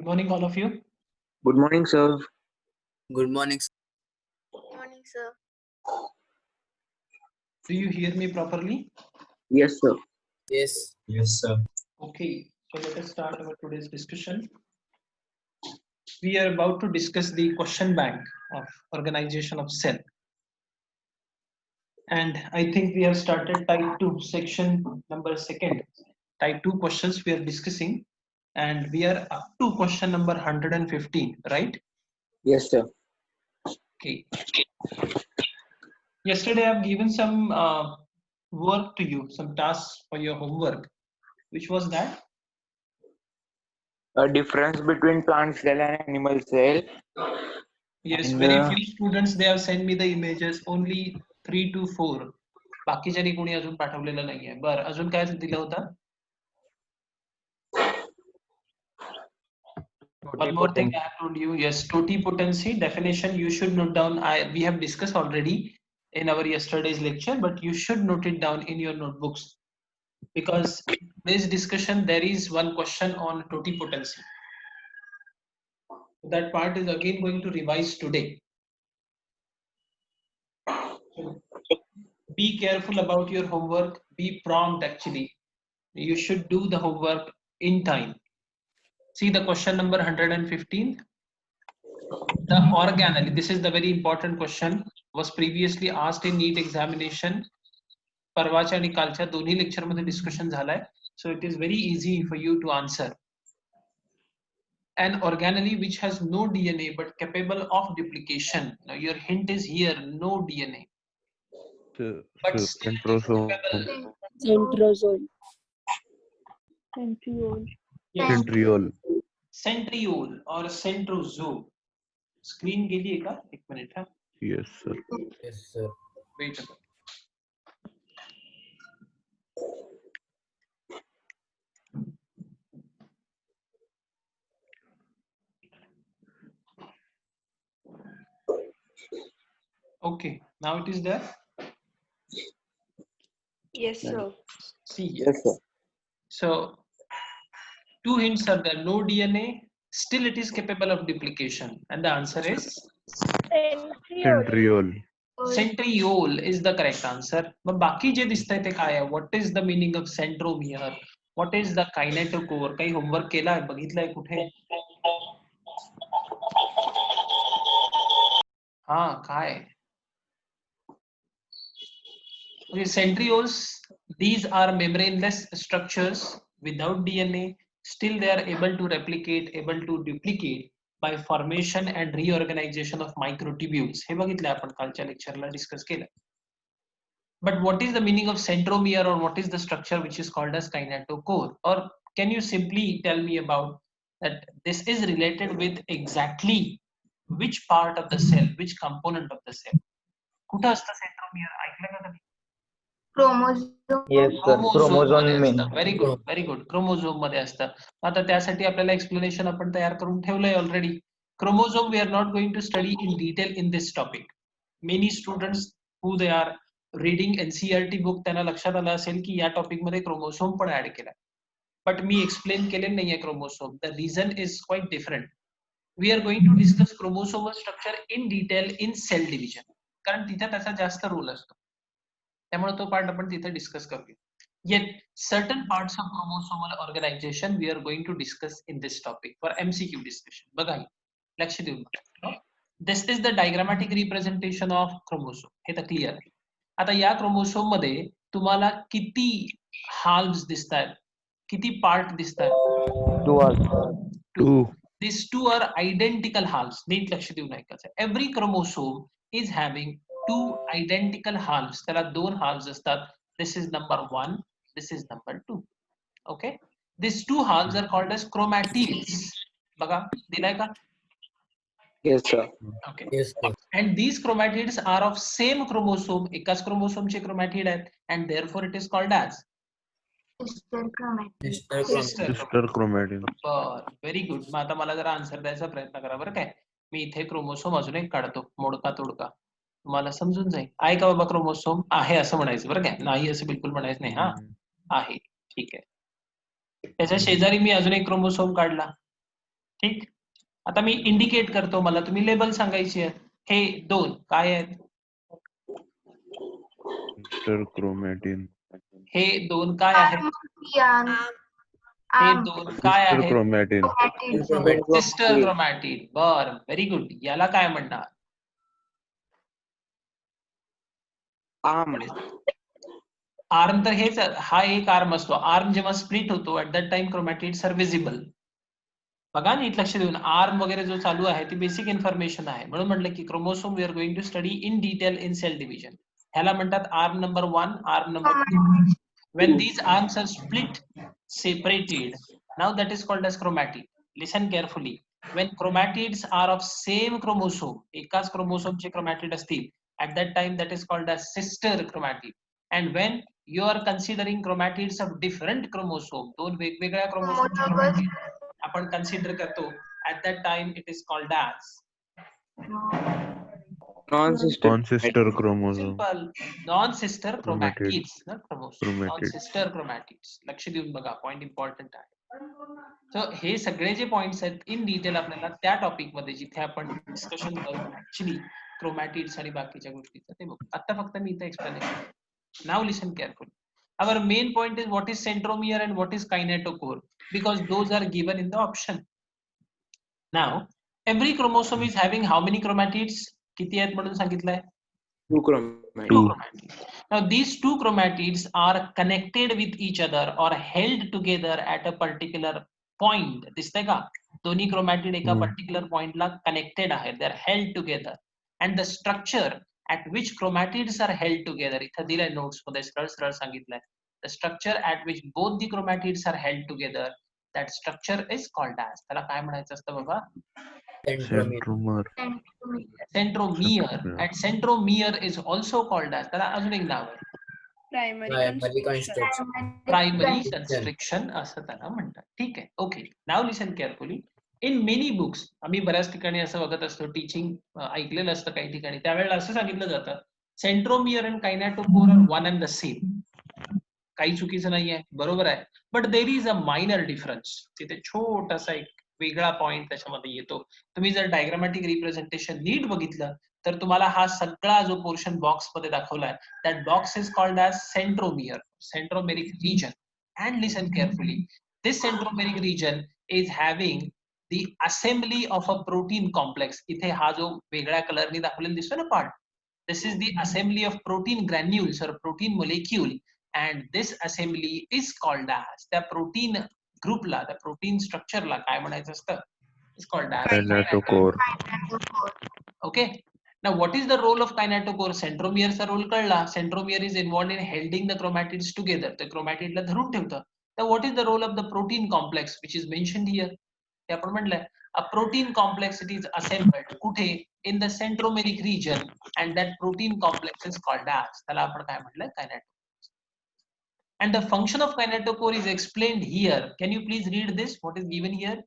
morning, all of you. Good morning, sir. Good morning. Morning, sir. Do you hear me properly? Yes, sir. Yes. Yes, sir. Okay, so let us start our today's discussion. We are about to discuss the question bank of organization of cell. And I think we have started type 2, section number 2. Type 2 questions we are discussing. And we are up to question number 115, right? Yes, sir. Okay. Yesterday I've given some work to you, some tasks for your homework. Which was that? A difference between plant cell and animal cell. Yes, And, very few students they have sent me the images, only 3 to 4. बाकीच्यांनी कोणी अजून पाठवलेलं नाहीये. बरं, अजून काय दिलं होतं? One more thing I have told you. Yes, totipotency definition you should note down. We have discussed already in our yesterday's lecture, but you should note it down in your notebooks because in this discussion there is one question on totipotency. That part is again going to revise today. So be careful about your homework. Be prompt actually. You should do the homework in time. See the question number 115. The organelle, this is the very important question, was previously asked in NEET examination. परवाच्या आणि कालच्या दोन्ही lecture मध्ये discussion झालाय. So it is very easy for you to answer. An organelle which has no DNA but capable of duplication. Now your hint is here, no DNA. But still it is capable. Centrosome. Yes. Centriole. Centriole or centrosome. Screen गेली का? एक minute हा. Yes, sir. Yes, sir. Wait a minute. Okay, now it is there. Yes, sir. See, yes, sir. so two hints are there. No DNA, still it is capable of duplication, and the answer is Centriole. centriole is the correct answer. मग बाकी जे दिसतंय ते काय आहे? What is the meaning of centromere? What is the kinetochore? काही homework केलाय? बघितलंय कुठे? हा काय? Okay, centrioles, these are membraneless structures without DNA. Still they are able to replicate, able to duplicate by formation and reorganization of microtubules. हे बघितलं आपण कालच्या लेक्चरला discuss केलं. But what is the meaning of centromere or what is the structure which is called as kinetochore? Or can you simply tell me about that this is related with exactly which part of the cell, which component of the cell? कुठं असतं centromere? ऐकलं का कधी? Chromosome. Yes, sir. Chromosome main. Very good chromosome मध्ये असतं. आता त्यासाठी आपल्याला एक्सप्लेनेशन आपण तयार करून ठेवलंय already. Chromosome we are not going to study in detail in this topic. Many students who they are reading NCERT book त्यांना लक्षात आलं असेल की या टॉपिक मध्ये क्रोमोझोम पण ऍड केलाय. बट मी एक्सप्लेन केले नाहीये chromosome. The reason is quite different. We are going to discuss chromosomal structure in detail in cell division, कारण तिथे त्याचा जास्त रोल असतो. त्यामुळे तो पार्ट आपण तिथे डिस्कस करूया. Yet certain parts of chromosomal organization we are going to discuss in this topic for MCQ discussion. बघा लक्ष देऊन. This is the diagrammatic representation of chromosome. हे तर क्लिअर आहे. आता या क्रोमोसोम मध्ये तुम्हाला किती हाल्व्स दिसतात, किती पार्ट दिसतात? Two. These two are identical halves. नीट लक्ष देऊन ऐकायचं. Every chromosome is having two identical halves. त्याला दोन halves असतात. This is number 1, this is number 2. Okay? These two halves are called as chromatids. बघा, दिलाय का? Yes, sir. Okay. Yes, sir. And these chromatids are of same chromosome. एकाच chromosome चे chromatid आहेत, and therefore it is called as Sister chromatid. sister Sister chromatin. Very good. मग आता मला जरा आन्सर द्यायचा प्रयत्न करा बरं काय. मी इथे क्रोमोसोम अजून एक काढतो, मोडका तोडका, तुम्हाला समजून जाईल. आहे का बाबा क्रोमोसोम? आहे असं म्हणायचं बरं काय, नाही असं बिलकुल म्हणायचं नाही. हा आहे, ठीक आहे. त्याच्या शेजारी मी अजून एक क्रोमोसोम काढला. ठीक. आता मी इंडिकेट करतो, मला तुम्ही लेबल सांगायची आहेत. हे 2 काय आहेत? Sister chromatin. हे 2 काय आहेत? हे 2 काय Sister आहेत? chromatin. Sister chromatid. बर, व्हेरी गुड. याला काय म्हणणार? आर्म. आर्म तर हेच, हा एक आर्म असतो. आर्म जेव्हा स्प्लिट होतो at that time chromatids are visible. बघा नीट लक्ष देऊन, आर्म वगैरे जो चालू आहे ती बेसिक इन्फॉर्मेशन आहे. म्हणून म्हटलं की chromosome we are going to study in detail in cell division. ह्याला म्हणतात arm number 1, arm number 2. When these arms are split, separated, now that is called as chromatid. Listen carefully. When chromatids are of same chromosome, एकाच chromosome चे chromatid असतील, at that time that is called as sister chromatid. And when you are considering chromatids of different chromosome, दोन वेगवेगळ्या chromosome चे chromatid आपण consider करतो, at that time it is called as Non-sister. Non-sister chromosome. simple non-sister Chromatid. chromatids, not chromosome. Chromatid. Non-sister chromatids. लक्ष देऊन बघा, point important आहे. सो हे सगळे जे पॉइंट्स आहेत इन डिटेल आपल्याला त्या टॉपिक मध्ये जिथे आपण डिस्कशन करू ऍक्च्युली क्रोमॅटिड्स आणि बाकीच्या गोष्टीचं ते बघू. आता फक्त मी इथे explanation. Now listen carefully. Our main point is what is centromere and what is kinetochore, because those are given in the option. Now, every chromosome is having how many chromatids? किती आहेत म्हणून सांगितलंय? 2 chromatid. 2 chromatids. Now these 2 chromatids are connected with each other or held together at a particular point. दिसतंय का? दोन्ही chromatids एका particular point ला connected आहेत. They are held together. And the structure at which chromatids are held together, इथं दिलंय notes मध्ये सरळ सांगितलंय. The structure at which both the chromatids are held together, that structure is called as. त्याला काय म्हणायचं असतं बाबा? Centromere. Centromere. And centromere is also called as, त्याला अजून एक नाव आहे. Primary construction. प्रायमरी कन्स्ट्रिक्शन असं त्याला म्हणतात. ठीक आहे, okay. Now listen carefully. In many books, आम्ही बऱ्याच ठिकाणी असं बघत असतो, टीचिंग ऐकलेलं असतं काही ठिकाणी, त्यावेळेला असं सांगितलं जातं, centromere and kinetochore are one and the same. काही चुकीचं नाहीये, बरोबर आहे. But there is a minor difference. तिथे छोटासा एक वेगळा पॉइंट त्याच्यामध्ये येतो. तुम्ही जर डायग्रामॅटिक रिप्रेझेंटेशन नीट बघितलं तर तुम्हाला हा सगळा जो पोर्शन बॉक्स मध्ये दाखवलाय, that box is called as centromere, centromeric region. And listen carefully, this centromeric region is having the assembly of a protein complex. इथे हा जो वेगळ्या कलरनी दाखवलेला दिसतो ना part, this is the assembly of protein granules or protein molecule, and this assembly is called as, त्या protein ग्रुपला, त्या प्रोटीन स्ट्रक्चरला काय म्हणायचं असतं? It's called as Kinetochore. okay. Now, what is the role of kinetochore? Centromere चा role कळला. Centromere is involved in holding the chromatids together. ते chromatids ला धरून ठेवतं. Now, what is the role of the protein complex which is mentioned here? ते आपण म्हटलंय, a protein complex, it is assembled कुठे? In the centromeric region, and that protein complex is called as, त्याला आपण काय म्हटलंय? Kinetochore. And the function of kinetochore is explained here. Can you please read this? What is given here?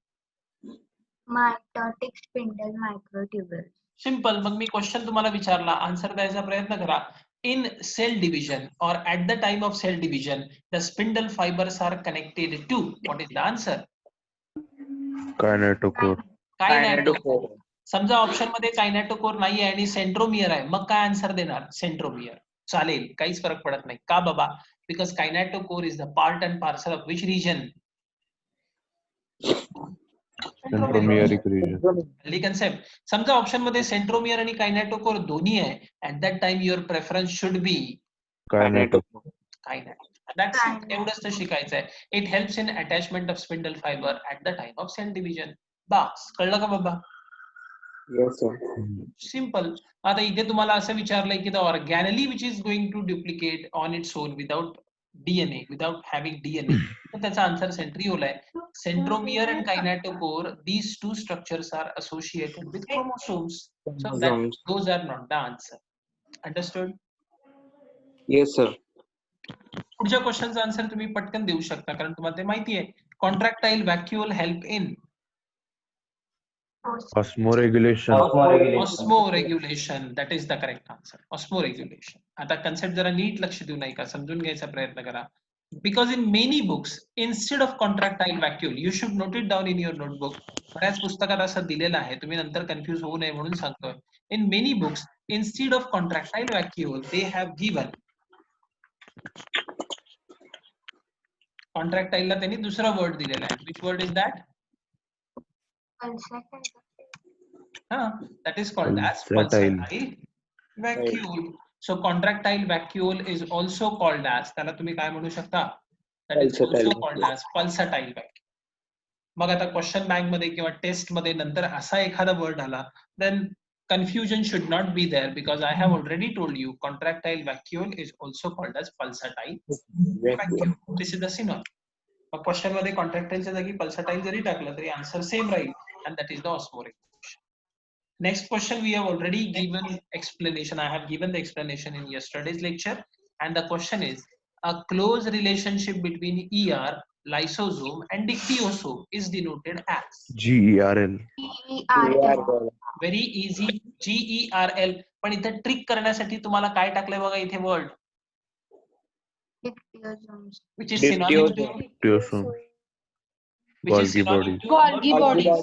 Mitotic spindle microtubules. Simple. मग मी question तुम्हाला विचारला, answer द्यायचा प्रयत्न करा. In cell division or at the time of cell division, the spindle fibers are connected to, what is the answer? Kinetochore. Kinetochore. समजा option मध्ये kinetochore नाही आहे आणि सेंट्रोमियर आहे, मग काय आन्सर देणार? सेंट्रोमियर. चालेल, काहीच फरक पडत नाही. का बाबा? Because kinetochore is the part and parcel of which region? Centromeric region. हल्ली कन्सेप्ट. समजा ऑप्शन मध्ये सेंट्रोमियर आणि कायनेटोकोर दोन्ही आहे, at that time your preference should be Kinetochore. Kinetochore. That's it. एवढंच तर शिकायचं आहे. It helps in attachment of spindle fibre at the time of cell division. बस, कळलं का बाबा? Yes, sir. सिंपल. आता इथे तुम्हाला असं विचारलंय की the organelle which is going to duplicate on its own without DNA, without having DNA, तर त्याचा आन्सर सेंट्रिओल आहे. Centromere and kinetochore, these two structures are associated with chromosomes. So that those are not the answer. Understood? Yes, sir. पुढच्या क्वेश्चनचा answer तुम्ही पटकन देऊ शकता कारण तुम्हाला ते माहिती आहे. Contractile vacuole help in Osmoregulation. Osmoregulation. That is the correct answer. Osmoregulation. आता कन्सेप्ट जरा नीट लक्ष देऊ नाही का, समजून घ्यायचा प्रयत्न करा. Because in many books, instead of contractile vacuole, you should note it down in your notebook. बऱ्याच पुस्तकात असं दिलेलं आहे, तुम्ही नंतर कन्फ्यूज होऊ नये म्हणून सांगतोय. In many books, instead of contractile vacuole, they have given contractile ला त्यांनी दुसरा वर्ड दिलेला आहे. Which word is that? That is called as Pulsatile. pulsatile vacuole. So contractile vacuole is also called as, त्याला तुम्ही काय म्हणू शकता? That is also Pulsatile called as pulsatile vacuole. मग आता क्वेश्चन बँक मध्ये किंवा टेस्ट मध्ये नंतर असा एखादा वर्ड आला, then confusion should not be there because I have already told you contractile vacuole is also called as pulsatile vacuole. This is the synonym. Mug question मध्ये कॉन्ट्रॅक्टाईलच्या जागी पल्सटाईल जरी टाकलं तरी answer same Raheel, and that is the osmotic motion. Next question, we have already given explanation. I have given the explanation in yesterday's lecture, and the question is a close relationship between ER, lysosome and dictyosome is denoted as. GERL. Very easy, GERL. पण इथे trick करण्यासाठी तुम्हाला काय टाकलंय बघा इथे word, which is synonym to, Dictyosome. which is Golgi synonym body. to Golgi bodies.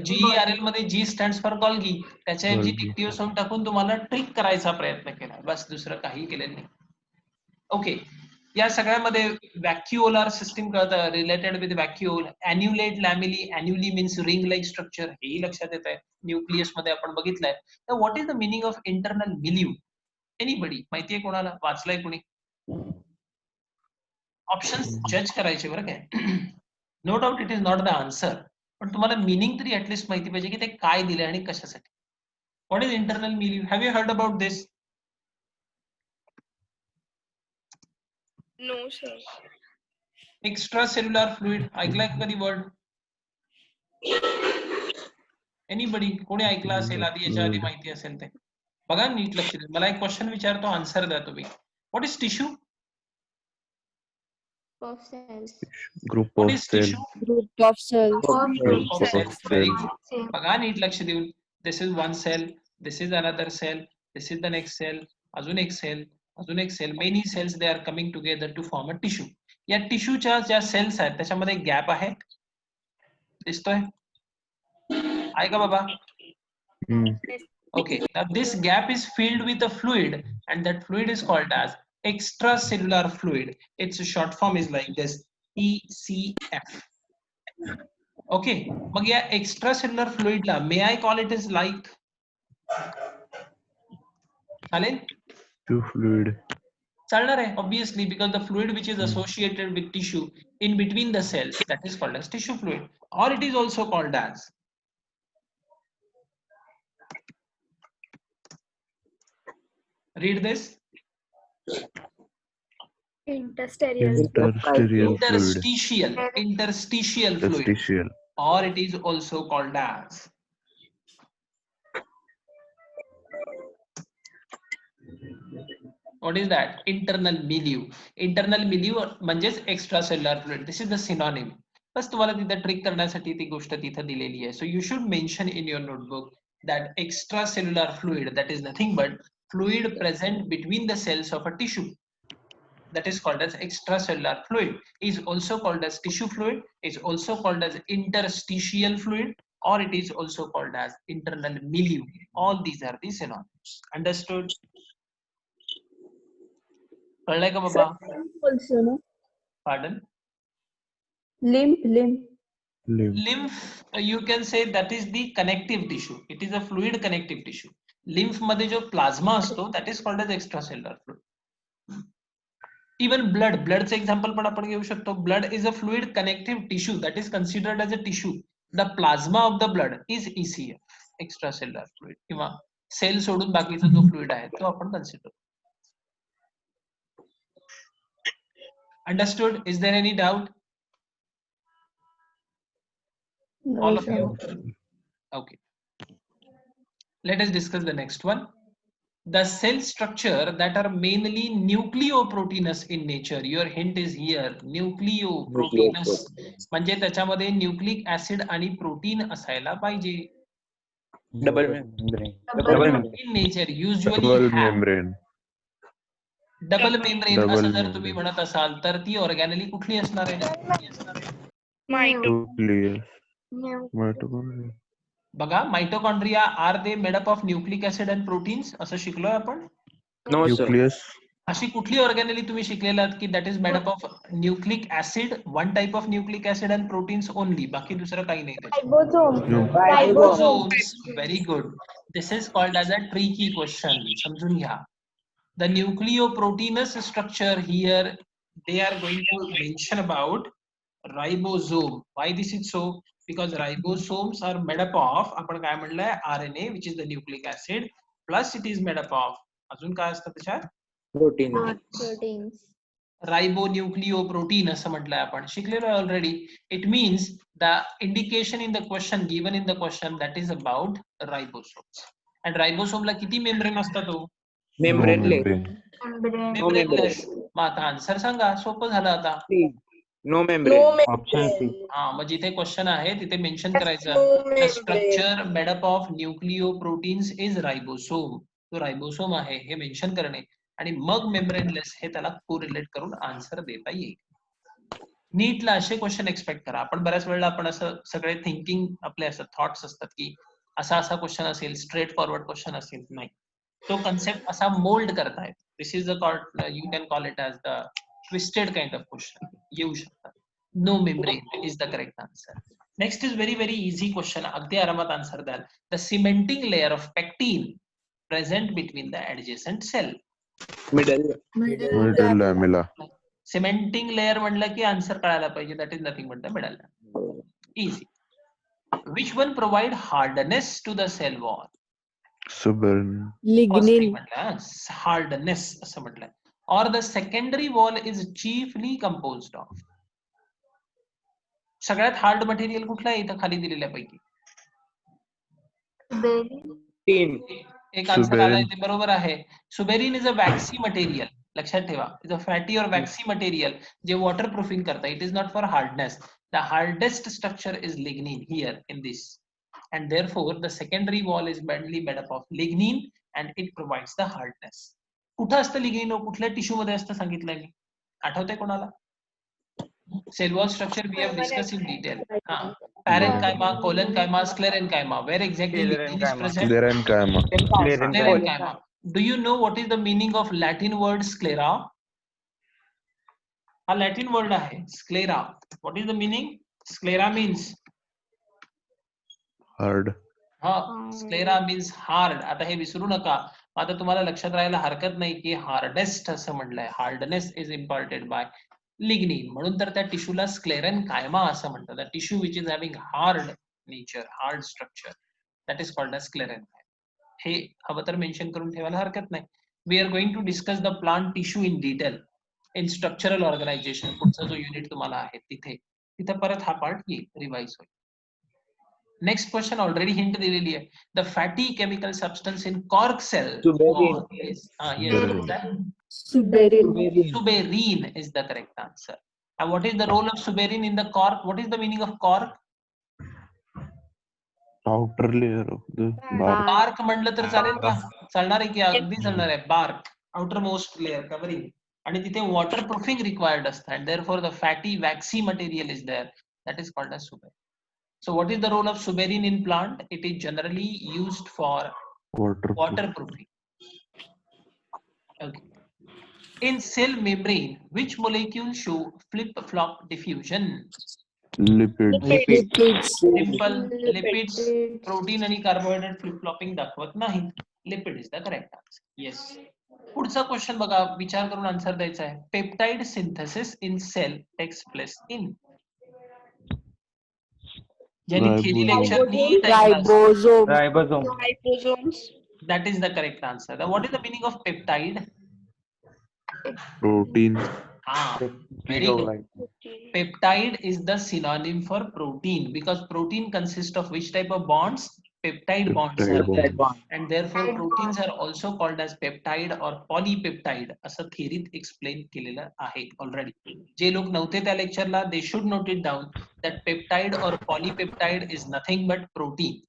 GERL मध्ये G stands for Golgi, त्याच्याऐवजी Golgi. डिक्टिओसोम टाकून तुम्हाला ट्रिक करायचा प्रयत्न केला, बस दुसरं काही केलेलं नाही. ओके, या सगळ्यामध्ये व्हॅक्युओलार सिस्टीम कळतं, related with vacuole, annulate lamellae, annuli means ring like structure, हेही लक्षात येत आहे. न्यूक्लियस मध्ये आपण बघितलंय. तर what is the meaning of internal milieu? Anybody माहितीये कोणाला? वाचलंय कोणी? ऑप्शन्स जज करायचे बरं काय. No doubt it is not the answer, पण तुम्हाला मिनिंग तरी ऍटलीस्ट माहिती पाहिजे की ते काय दिले आणि कशासाठी. What is internal milieu? Have you heard about this? No, sir. Extracellular fluid ऐकलाय का कधी वर्ड? एनीबडी, कोणी ऐकला असेल आधी, याच्या आधी माहिती असेल ते बघा, नीट लक्ष द्या. मला एक क्वेश्चन विचारतो, आन्सर द्या तुम्ही. What is tissue? Of cells. Group What of is cell. tissue? Group of cells. Group of cells. Very cells. good. बघा नीट लक्ष देऊन. This is one cell. This is another cell. This is the next cell. अजून एक cell, अजून एक cell. Many cells they are coming together to form a tissue. या टिश्यूच्या ज्या सेल्स आहेत त्याच्यामध्ये गॅप आहे, दिसतोय? आहे का बाबा? Okay. Now this gap is filled with a fluid, and that fluid is called as extracellular fluid. Its short form is like this, ECF. Okay. मग या extracellular fluid La may I call it as like? चालेल? Fluid. चालणार आहे obviously, because the fluid which is associated with tissue in between the cells, that is called as tissue fluid, or it is also called as. Read this. Interstitial. Interstitial fluid, Interstitial. or it is also called as. What is that? Internal milieu. Internal milieu म्हणजेच extracellular fluid. This is the synonym. बस तुम्हाला तिथे trick करण्यासाठी ती गोष्ट तिथे दिलेली आहे. So you should mention in your notebook that extracellular fluid, that is nothing but fluid present between the cells of a tissue, that is called as extracellular fluid, is also called as tissue fluid, is also called as interstitial fluid, or it is also called as internal milieu. All these are the synonyms. Understood? कळलंय का बाबा? Also, no? Pardon? Lymph. Lymph, you can say that is the connective tissue. It is a fluid connective tissue. Lymph मध्ये जो plasma असतो, that is called as extracellular fluid. Even blood चे example पण आपण घेऊ शकतो. Blood is a fluid connective tissue that is considered as a tissue. The plasma of the blood is ECF, extracellular fluid. किंवा cell सोडून बाकीचा जो fluid आहे तो आपण consider. Understood? Is there any doubt? All of you? Okay. Let us discuss the next one. The cell structure that are mainly nucleoproteinous in nature. Your hint is here. Nucleoproteinous. म्हणजे त्याच्यामध्ये nucleic acid आणि protein असायला पाहिजे. Double membrane. In nature usually Double have. membrane. Double membrane Double असं जर तुम्ही membrane. म्हणत असाल तर ती ऑर्गॅनली कुठली असणार आहे? Nucleus. Mitochondria. बघा, mitochondria are they made up of nucleic acid and proteins असं शिकलोय आपण. No, sir. Nucleus. अशी कुठली ऑर्गॅनली तुम्ही शिकलेलात की that is made up of nucleic acid, one type of nucleic acid and proteins only, बाकी दुसरं काही नाही त्याच्यात. Ribosome. Ribosomes. Very good. This is called as a tricky question. समजून घ्या. The nucleoproteinous structure here, they are going to mention about ribosome. Why this is so? Because ribosomes are made up of, आपण काय म्हणलंय, RNA, which is the nucleic acid, plus it is made up of, अजून काय असतं त्याच्यात? Protein. Proteins. Ribonucleoprotein असं म्हटलंय आपण, शिकलेलो आहे already. It means the indication in the question, given in the question, that is about ribosomes. And रायबोसोमला किती मेम्ब्रेन असतात? तो No Membraneless. membrane. मेम्ब्रेनलेस. मग आता आन्सर सांगा, सोपं झालं आता. C. No membrane. Option C. हा, मग जिथे क्वेश्चन आहे तिथे मेन्शन करायचं, the structure made up of nucleoproteins is ribosome. तो रायबोसोम आहे हे मेन्शन करणे, आणि मग मेम्ब्रेनलेस हे त्याला कोरिलेट करून आन्सर देता येईल. नीटला असे क्वेश्चन एक्सपेक्ट करा. आपण बऱ्याच वेळेला आपण असं सगळे थिंकिंग आपले असं थॉट्स असतात की असा क्वेश्चन असेल, स्ट्रेट फॉरवर्ड क्वेश्चन असेल. नाही, तो कन्सेप्ट असा मोल्ड करतायत. This is the you can call it as the twisted kind of question येऊ शकतात. No membrane is the correct answer. Next is very very easy question, अगदी आरामात आन्सर द्याल. The cementing layer of pectin present between the adjacent cell. Middle. Middle lamella. Cementing layer म्हणलं की answer कळायला पाहिजे. That is nothing but the middle. Easy. Which one provide hardness to the cell wall? Suberin. Lignin. Hardness असं म्हटलंय. और the secondary wall is chiefly composed of. सगळ्यात hard material कुठलं आहे इथं खाली दिलेल्या पैकी? Team. एक आन्सर Suberin. आलाय ते बरोबर आहे. Suberin is a waxy material. लक्षात ठेवा, इज अ फॅटी और वॅक्सी मटेरियल जे वॉटर प्रूफिंग करता. It is not for hardness. The hardest structure is lignin here in this, and therefore the secondary wall is mainly made up of lignin and it provides the hardness. कुठं असतं lignin? कुठल्या tissue मध्ये असतं सांगितलंय मी, आठवतंय कोणाला? Cell wall structure we have discuss in detail. Parenchyma, collenchyma, sclerenchyma. Where exactly lignin is present? Sclerenchyma. Sclerenchyma. Do you know what is the meaning of Latin word sclera? हा Latin word आहे sclera. What is the meaning? Sclera means Hard. हा, sclera means hard. आता हे विसरू नका. आता तुम्हाला लक्षात राहायला हरकत नाही की हार्डेस्ट असं म्हटलंय. Hardness is imparted by lignin, म्हणून तर त्या टिश्यूला स्क्लेरेनकाइमा असं म्हणतात. The tissue which is having hard nature, hard structure, that is called as sclerenchyma. हे हवं तर मेन्शन करून ठेवायला हरकत नाही. We are going to discuss the plant tissue in detail in structural organisation. पुढचा जो युनिट तुम्हाला आहे तिथे परत हा पार्ट येईल, रिवाइज होईल. नेक्स्ट क्वेश्चन ऑलरेडी हिंट दिलेली आहे. The fatty chemical substance in cork cell. Suberin. Suberin. Suberin is the correct answer. And what is the role of suberin in the cork? What is the meaning of cork? Outer layer of the bark. Bark म्हणलं तर चालेल का? चालणार आहे की अगदी चालणार आहे. Bark, outer most layer covering. आणि तिथे water proofing required असतं. And therefore the fatty waxy material is there. That is called as suberin. So what is the role of suberin in plant? It is generally used for waterproofing. Okay. In cell membrane, which molecule show flip-flop diffusion? Lipids. Lipids. Simple. Lipids, protein आणि carbohydrate flip-flopping दाखवत नाही. Lipid is the correct answer. Yes. पुढचा question बघा, विचार करून answer द्यायचा आहे. Peptide synthesis in cell takes place in. ज्यांनी थियरी लेक्चर नीट Ribosome. Ribosome. that is the correct answer. Now, what is the meaning of peptide? Protein. Very good. Peptide is the synonym for protein because protein consists of which type of bonds? Peptide bonds are Peptide there. Bonds. And therefore proteins are also called as peptide or polypeptide असं थिअरीत explain केलेलं आहे already. जे लोक नव्हते त्या लेक्चरला, they should note it down that peptide or polypeptide is nothing but protein.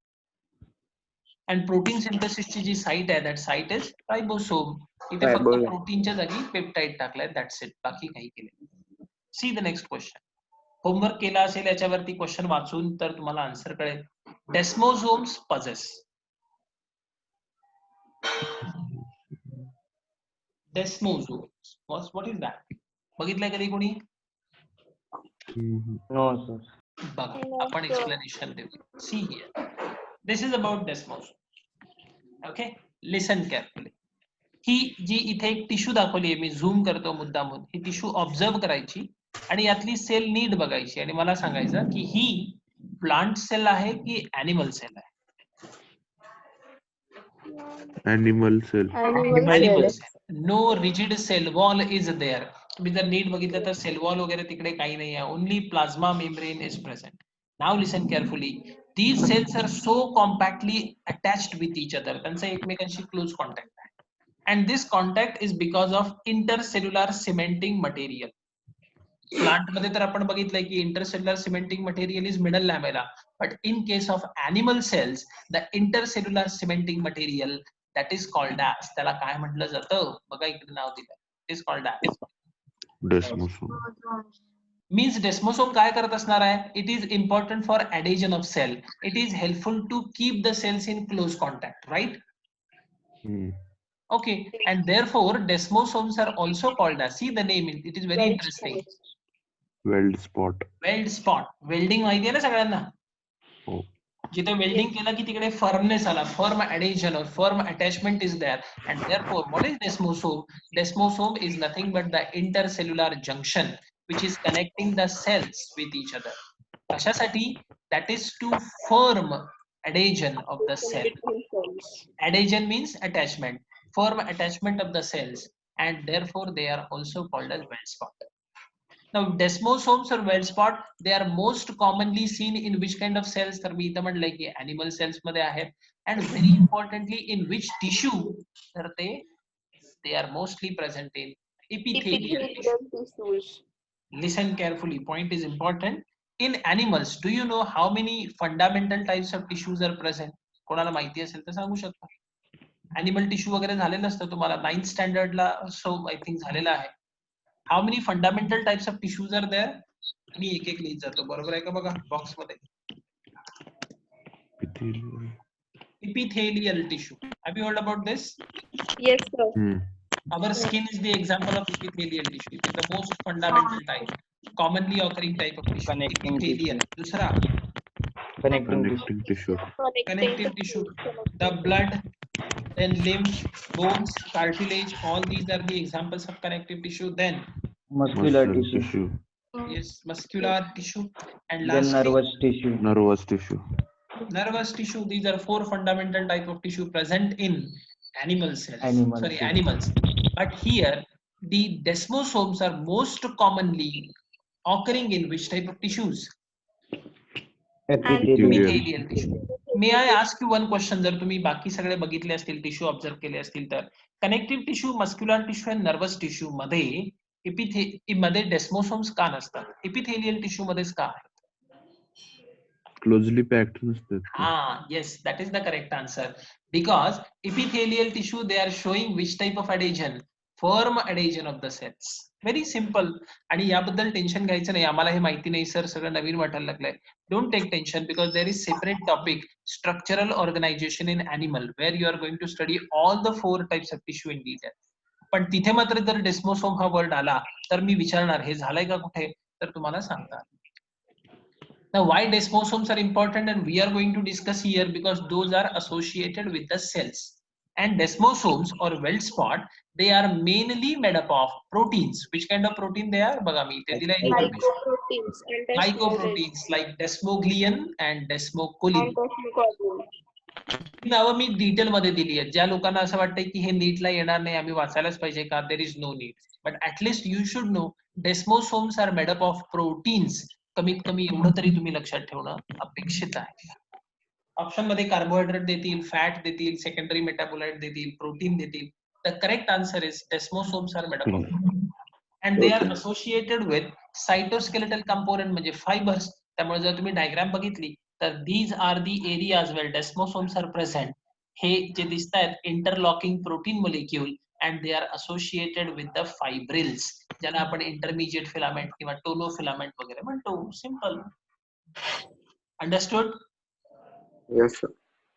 And protein सिंथेसिसची जी site आहे that site is ribosome. इथे फक्त Ribosome. प्रोटीनच्या जागी पेप्टाइड टाकलाय, दॅट्स इट, बाकी काही केलं. See the next question. Homework केला असेल याच्यावरती क्वेश्चन वाचून तर तुम्हाला आन्सर कळेल. Desmosomes possess. Desmosomes what is that? बघितलंय कधी कोणी? No, sir. बघा आपण एक्सप्लेनेशन देऊ. See here, this is about desmosome. Okay, listen carefully. ही जी इथे एक टिश्यू दाखवली आहे, मी झूम करतो मुद्दामून, ही टिश्यू ऑब्झर्व करायची आणि यातली सेल नीट बघायची आणि मला सांगायचं की ही प्लांट सेल आहे की ॲनिमल सेल आहे. Animal cell. Animal cell. No rigid cell wall is there. तुम्ही जर नीट बघितलं तर सेल वॉल वगैरे तिकडे काही नाही आहे. Only plasma membrane is present. Now listen carefully. These cells are so compactly attached with each other. त्यांचा एकमेकांशी क्लोज कॉन्टॅक्ट आहे. And this contact is because of intercellular cementing material. Plant मध्ये तर आपण बघितलंय की intercellular cementing material is middle lamella, but in case of animal cells the intercellular cementing material that is called as, त्याला काय म्हटलं जातं बघा इकडे नाव दिलं, it is called as Desmosome. Means desmosome काय करत असणार आहे? It is important for adhesion of cell. It is helpful to keep the cells in close contact, right? Okay, and therefore desmosomes are also called as, see the name, it is very interesting. Weld spot. Weld spot. Welding माहिती आहे ना सगळ्यांना? हो. जिथे welding केलं की तिकडे firmness आला, firm adhesion or firm attachment is there, and therefore what is desmosome? Desmosome is nothing but the intercellular junction which is connecting the cells with each other. कशासाठी? That is to form adhesion of the cell. Adhesion means attachment. Firm attachment of the cells, and therefore they are also called as weld spot. Now desmosomes or weld spot, they are most commonly seen in which kind of cells? तर मी इथं म्हटलंय की animal cells मध्ये आहेत, and very importantly in which tissue? तर they are mostly present in epithelial tissue. Listen carefully, point is important. In animals, do you know how many fundamental types of tissues are present? कोणाला माहिती असेल तर सांगू शकता. Animal tissue वगैरे झालेलं असतं तुम्हाला 9th स्टँडर्डला, सो आय थिंक झालेलं आहे. How many fundamental types of tissues are there? मी एक एक लिहित जातो, बरोबर आहे का बघा बॉक्स मध्ये. Epithelial tissue. Have you heard about this? Yes, sir. Our skin is the example of epithelial tissue. It's the most fundamental type, commonly occurring type of tissue. Connecting Epithelial. दूसरा Connecting tissue. connective tissue. The blood, then lymph, bones, cartilage, all these are the examples of connective tissue. Then muscular tissue. yes, muscular tissue, and Then lastly nervous tissue. Nervous tissue. nervous tissue. These are 4 fundamental type of tissue present in animal cells. Animal Animals. But here the desmosomes are most commonly occurring in which type of tissues? Epithelial tissue. May I ask you one question? जर तुम्ही बाकी सगळे बघितले असतील, tissue observe केले असतील तर connective tissue, muscular tissue आणि नर्वस टिश्यू मध्ये मध्ये डेस्मोसोम्स का नसतात? इपिथेलियल टिश्यू मध्येच का आहेत? Closely packed नसतात. Yes, that is the correct answer. Because epithelial tissue, they are showing which type of adhesion? Firm adhesion of the cells. Very simple. आणि याबद्दल टेन्शन घ्यायचं नाही, आम्हाला हे माहिती नाही सर, सगळं नवीन वाटायला लागलंय. Don't take tension because there is separate topic, structural organization in animal, where you are going to study all the 4 types of tissue in detail. पण तिथे मात्र जर डेस्मोसोम हा वर्ड आला तर मी विचारणार हे झालंय का कुठे, तर तुम्हाला सांगणार. Now why desmosomes are important, and we are going to discuss here because those are associated with the cells. And desmosomes or weld spot, they are mainly made up of proteins. Which kind of protein they are? बघा मी इथे दिला information. Glycoproteins and Glycoproteins like desmoglian and desmocollin. ही नावं मी detail मध्ये दिली आहेत. ज्या लोकांना असं वाटतंय की हे नीटला येणार नाही, आम्ही वाचायलाच पाहिजे का, there is no need, but at least you should know desmosomes are made up of proteins. कमीत कमी एवढं तरी तुम्ही लक्षात ठेवणं अपेक्षित आहे. ऑप्शन मध्ये कार्बोहायड्रेट देतील, फॅट देतील, सेकंडरी मेटाबोलाइट देतील, प्रोटीन देतील. The correct answer is desmosomes are made up of and they are associated with cytoskeletal component म्हणजे fibers. त्यामुळे जर तुम्ही डायग्राम बघितली तर these are the areas where desmosomes are present, हे जे दिसत आहेत interlocking protein molecule and they are associated with the fibrils, ज्याला आपण इंटरमिजिएट फिलामेंट किंवा टोनो फिलामेंट वगैरे म्हणतो. सिंपल. अंडरस्टूड? Yes, sir.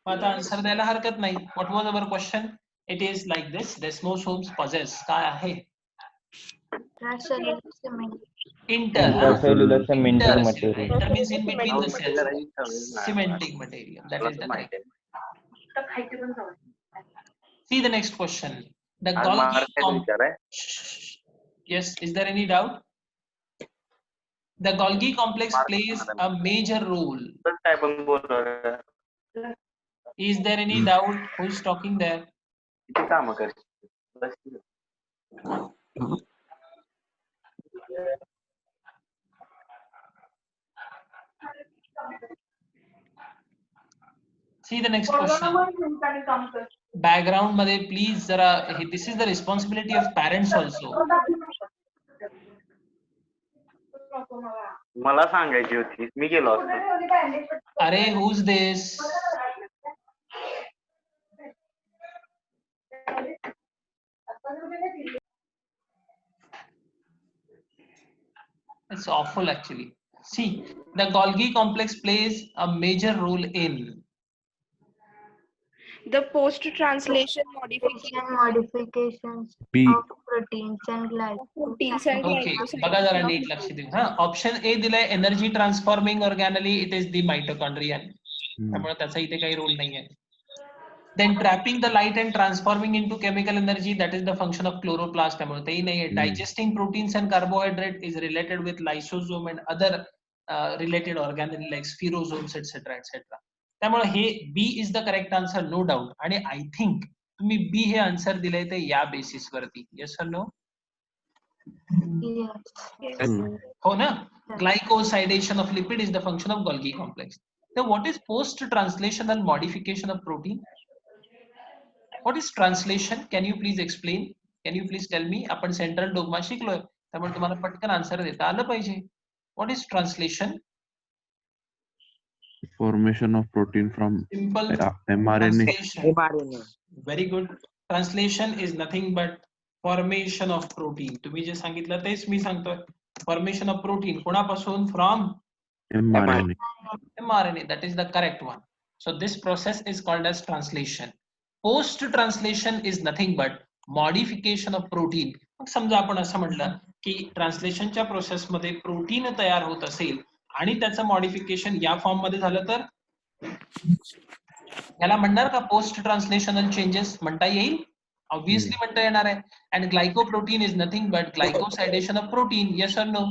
आता आन्सर द्यायला हरकत नाही. What was our question? It is like this. Desmosomes possess काय आहे? Intracellular cement. Intracellular cementing material. Inter means in between the cells. Cementing material. That is the correct. See the next question. The Golgi Yes, is there any doubt? The Golgi complex plays a major role. Is there any doubt? Who is talking there? See the next question. Background मध्ये please जरा this is the responsibility of parents also. मला सांगायची होती, मी गेलो असतो. अरे who's this? It's awful actually. See, the Golgi complex plays a major role in The post-translation modification Modifications B. of proteins and proteins and Okay, glycosaminoglycans. बघा जरा NEET लक्ष देऊ. हा ऑप्शन ए दिलाय energy transforming organelle it is the mitochondria. त्यामुळे त्याचा इथे काही रोल नाहीये. Then trapping the light and transforming into chemical energy, that is the function of chloroplast. त्यामुळे तेही नाहीये. Digesting proteins and carbohydrate is related with lysosome and other related organelle like spherosomes etc etc. त्यामुळे हे B is the correct answer no doubt. आणि I think तुम्ही B हे answer दिलंय ते या बेसिस वरती. येस और नो? Yes. हो ना? Glycosidation of lipid is the function of Golgi complex. So what is post translational modification of protein? What is translation? Can you please explain? Can you please tell me? आपण central dogma शिकलोय त्यामुळे तुम्हाला पटकन answer देता आलं पाहिजे. What is translation? Formation of protein from Simple mRNA. translation. Very good. Translation is nothing but formation of protein. तुम्ही जे सांगितलं तेच मी सांगतोय. Formation of protein कोणापासून? From mRNA. mRNA. That is the correct one. So this process is called as translation. Post translation is nothing but modification of protein. मग समजा आपण असं म्हटलं की ट्रान्सलेशनच्या प्रोसेसमध्ये प्रोटीन तयार होत असेल आणि त्याचं मॉडिफिकेशन या फॉर्म मध्ये झालं तर याला म्हणणार का पोस्ट ट्रान्सलेशनल चेंजेस? म्हणता येईल? ऑब्विसली म्हणता येणार आहे. And glycoprotein is nothing but glycosidation of protein. Yes और नो?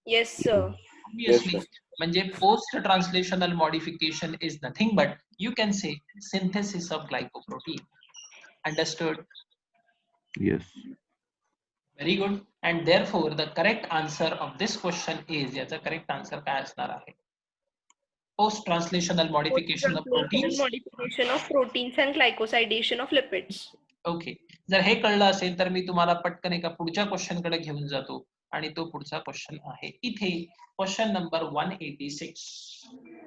Yes, sir. Obviously. म्हणजे post translational modification is nothing but you can say synthesis of glycoprotein. Understood? Yes. Very good. And therefore the correct answer of this question is, याचा correct answer काय असणार आहे? Post translational modification of proteins. Modification of proteins and glycosidation of lipids. Okay. जर हे कळलं असेल तर मी तुम्हाला पटकन एका पुढच्या क्वेश्चन कडे घेऊन जातो आणि तो पुढचा क्वेश्चन आहे इथे क्वेश्चन नंबर 186.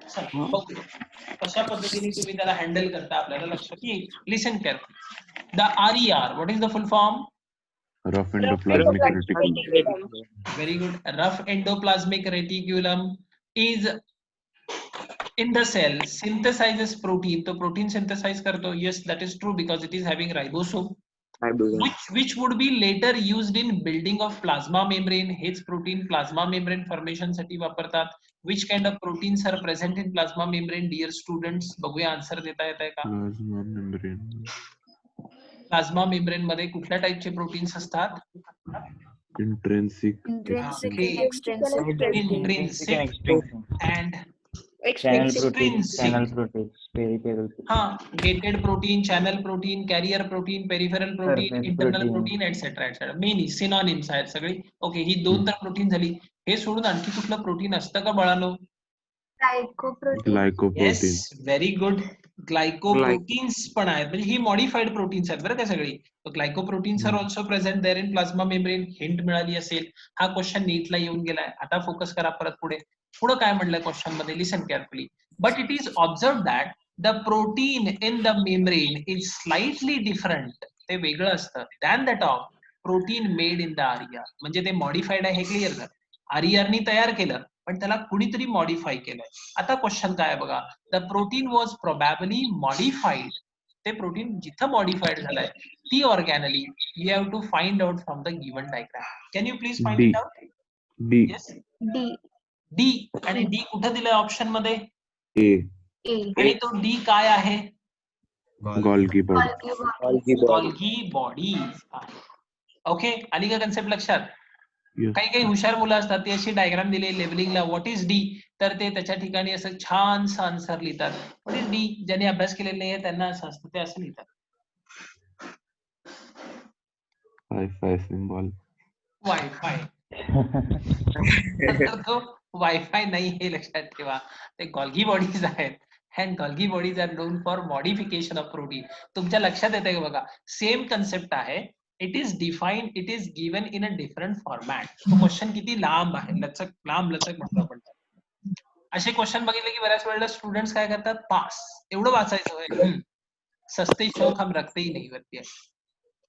चला बघूया कशा पद्धतीने तुम्ही त्याला हँडल करता आपल्याला लक्षात येईल. Listen carefully. The RER, what is the full form? Rough endoplasmic reticulum. Very good. Rough endoplasmic reticulum is in the cell synthesizes protein. तो protein synthesize करतो. Yes, that is true because it is having ribosome. Which would be later used in building of plasma membrane. H protein plasma membrane formation साठी वापरतात. Which kind of proteins are present in plasma membrane, dear students? बघूया answer देता येत आहे का? Plasma membrane. Plasma membrane मध्ये कुठल्या टाइपचे proteins असतात? Intrinsic. Intrinsic Okay. and extrinsic. Intrinsic and Channel protein, extrinsic. channel protein, peripheral protein. हाँ, gated protein, channel protein, carrier protein, peripheral protein, Surface internal protein. protein, etc. Many synonyms आहेत सगळी. Okay, ही दोन तर protein झाली. हे सोडून आणखी कुठलं protein असतं का बाळांनो? Glycoprotein. Glycoprotein. Yes, very good. Glycoproteins पण आहेत म्हणजे ही मॉडिफाईड प्रोटीन्स आहेत बरं का सगळी. Glycoproteins are also present there in plasma membrane. Hint मिळाली असेल. हा क्वेश्चन नीटला येऊन गेलाय. आता फोकस करा परत पुढे. पुढे काय म्हणलंय क्वेश्चन मध्ये? Listen carefully. But it is observe that the protein in the membrane is slightly different, ते वेगळं असतं than that of protein made in the RER. म्हणजे ते मॉडिफाईड आहे हे क्लिअर झालं. आरईआरनी तयार केलं पण त्याला कुणीतरी मॉडिफाय केलंय. आता क्वेश्चन काय आहे बघा, the protein was probably modified. ते प्रोटीन जिथं मॉडिफाईड झालंय ती organelle you have to find out from the given diagram. Can you please find D. It out? D. Yes, D. D. आणि डी कुठं दिलंय ऑप्शन मध्ये? A. A. आणि तो डी काय आहे? Golgi body. Golgi body. Golgi body. Okay, आली का कन्सेप्ट लक्षात? Yes. काही काही हुशार मुलं असतात ती अशी डायग्राम दिली लेबलिंगला व्हॉट इज डी, तर ते त्याच्या ठिकाणी असं छानसं आन्सर लिहितात. व्हॉट इज डी, ज्यांनी अभ्यास केलेला नाहीये त्यांना असं असतं, ते असं लिहितात. Wi-Fi symbol. वायफाय. तर तो वायफाय नाही हे लक्षात ठेवा, ते गॉल्गी बॉडीज आहेत. And Golgi bodies are known for modification of protein. तुमच्या लक्षात येते का बघा, सेम कन्सेप्ट आहे. It is defined, it is given in a different format. तो क्वेश्चन किती लांब आहे, लचक, लांब लचक म्हणतो आपण. असे क्वेश्चन बघितले की बऱ्याच वेळेला स्टुडंट्स काय करतात, पास एवढं वाचायचं होय, सस्ते शौक हम रखते ही नहीं वरती आहे.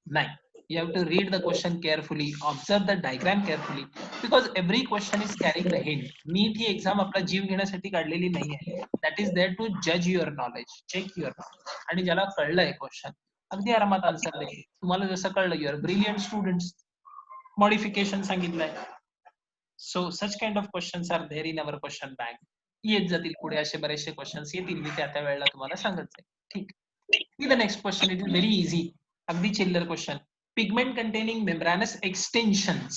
नाही, you have to read the question carefully, observe the diagram carefully, because every question is carrying the hint. नीट ही एक्झाम आपला जीव घेण्यासाठी काढलेली नाही आहे. That is there to judge your knowledge, check your knowledge. आणि ज्याला कळलंय क्वेश्चन अगदी आरामात आन्सर देईल. तुम्हाला जसं कळलं, युअर ब्रिलियंट स्टुडंट्स, मॉडिफिकेशन सांगितलंय. So such kind of questions are there in our question bank. येत जातील पुढे असे बरेचसे क्वेश्चन्स येतील, मी त्या वेळेला तुम्हाला सांगत जाईल. ठीक. The next question, it is very easy, अगदी चिल्लर question. Pigment containing membranous extensions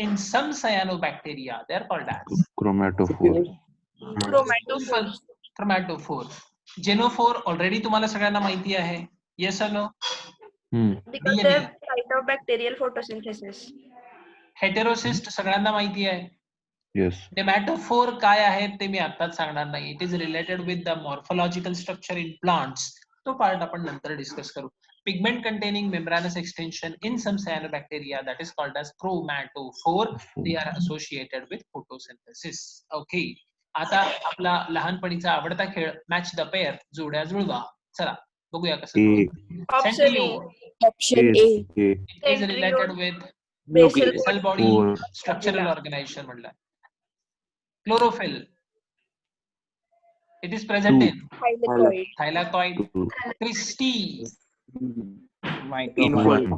in some cyanobacteria, they are called as Chromatophore. Chromatophore. chromatophore. Genophore already तुम्हाला सगळ्यांना माहिती आहे. Yes or no? Because they have site of bacterial photosynthesis. Heterocyst सगळ्यांना माहिती आहे. Yes. Nematophore काय आहेत ते मी आताच सांगणार नाही. It is related with the morphological structure in plants. तो पार्ट आपण नंतर डिस्कस करू. Pigment containing membranous extension in some cyanobacteria, that is called as chromatophore. They are associated with photosynthesis. Okay. आता आपला लहानपणीचा आवडता खेळ मॅच द पेअर, जोड्या जुळवा. चला बघूया कसं. Option A. Option A. It is related with Basal basal body structural organization म्हणलं. Chlorophyll. It is present in Thylakoid. thylakoid. Christy. Mitochondria.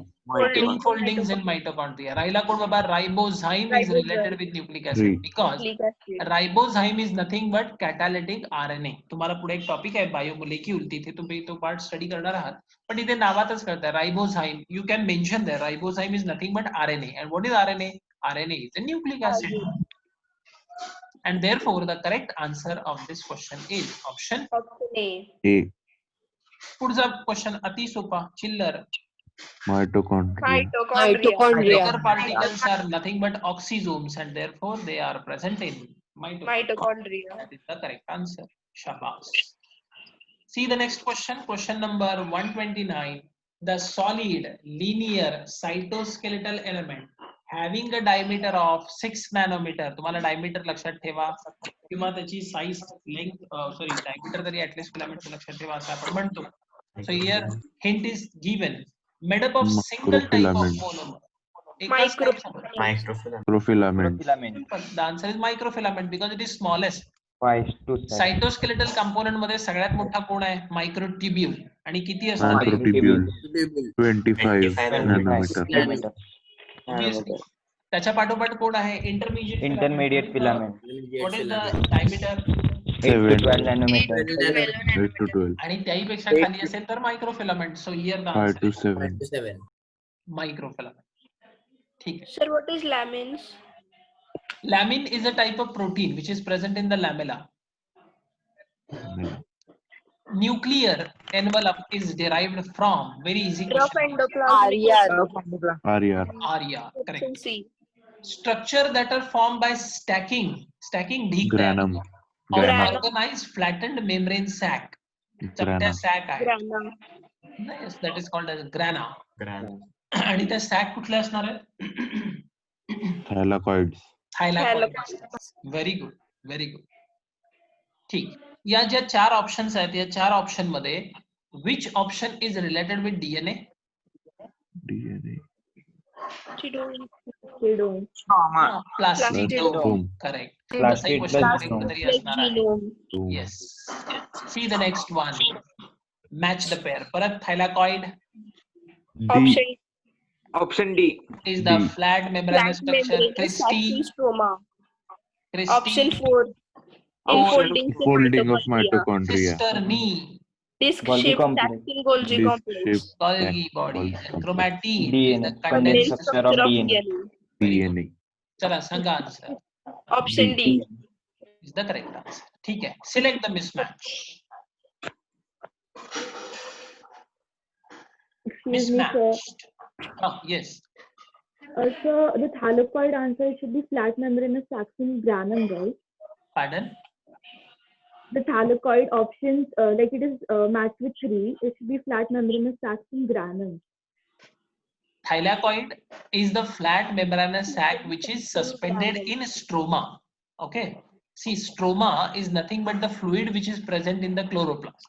Foldings in mitochondria. राहिला कोण बाबा? Ribozyme is related with nucleic acid because Nucleic acid. ribozyme is nothing but catalytic RNA. तुम्हाला पुढे एक topic आहे biomolecule, तिथे तुम्ही तो पार्ट स्टडी करणार आहात, पण इथे नावातच कळतं ribozyme. You can mention there ribozyme is nothing but RNA. and what is RNA? RNA is a nucleic acid. And therefore the correct answer of this question is option Option A. A. पुढचा question अति सोपा, चिल्लर. Mitochondria. Mitochondria. Bigger particles are nothing but oxysomes and therefore they are present in mitochondria. Mitochondria. That is the correct answer. Shabash. See the next question, question number 129. The solid linear cytoskeletal element having a diameter of 6 nanometer. तुम्हाला diameter लक्षात ठेवा किंवा त्याची size, length, sorry diameter तरी at least filament लक्षात ठेवा असं आपण म्हणतो. So here hint is given, made up of single type of monomer. Microfilament. The answer is microfilament because it is smallest. 5 to 7. सायटोस्केलेटल component मध्ये सगळ्यात मोठा कोण आहे? मायक्रोट्युब्यूल. आणि किती असतं? Microtubule. 25 nanometer. Obviously. त्याच्या पाठोपाठ कोण आहे? Intermediate Intermediate filament. What is the diameter? 8 to 12 nanometer. 8 to 12. आणि त्याहीपेक्षा खाली असेल तर microfilament. So here the 5 to answer 7. Microfilament. ठीक आहे. Sir, what is lamins? Lamin is a type of protein which is present in the lamella. Nuclear envelope is derived from, very easy Rough question. endoplasmic RER. RER. Aria, correct. Option C. Structure that are formed by stacking ढीक Granum. or Grana. organized flattened membrane sac. चपट्या Grana. sac आहे. Grana. Yes, that is called as grana. आणि त्या sac कुठल्या असणार आहे? Thylakoids. Thylakoid. Very good, very good. ठीक. या ज्या 4 options आहेत या 4 ऑप्शन मध्ये which option is related with DNA? DNA. Plastidome. Correct. Plastid question plus मध्ये कुठेतरी असणार आहे. Genome. Yes. See the next one. Match the pair. परत thylakoid Option Option D. is the D. flat membranous flat structure. membranous Christy. fatty stroma. Option Christy. 4 enfolding Folding of mitochondria. mitochondria. Sister knee. Disc Golgi shaped complex. actin Golgi Disc complex. shaped Golgi body. complex. Chromatine is DNA. the Condensed condensed. structure of DNA. DNA. चला सांगा answer. Option D. Is the correct answer. ठीक है. Select the mismatch. Excuse me, sir. Mismatched. Oh, yes. So the thylakoid answer should be flat membranous saccin granum, right? Pardon? The thylakoid options, like it is matched with 3, it should be flat membranous saccin granum. Thylakoid is the flat membranous sac which is suspended in stroma. Okay. See, stroma is nothing but the fluid which is present in the chloroplast.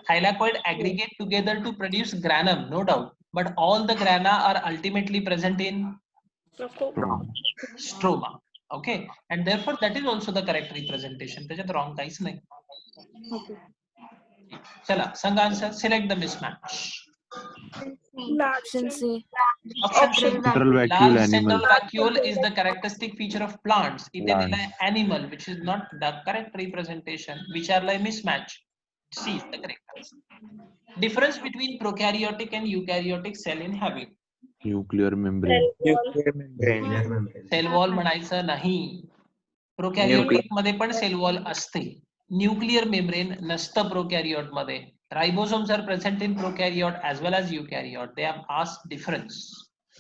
Thylakoid aggregate together to produce granum, no doubt. But all the grana are ultimately present in stroma. Okay. And therefore that is also the correct representation. त्याच्यात wrong काहीच नाही. चला सांगा answer. Select the mismatch. Option C. Option Central vacuole large animal. central vacuole is the characteristic feature of plants. इथे Plants. दिलाय animal, which is not the correct representation. विचारलाय mismatch. C is the correct answer. Difference between prokaryotic and eukaryotic cell in having. Nuclear membrane. Cell wall म्हणायचं नाही. Prokaryotic मध्ये पण cell wall असते. Nuclear membrane नसतं prokaryote मध्ये. Ribosomes are present in prokaryote as well as eukaryote. They have asked difference.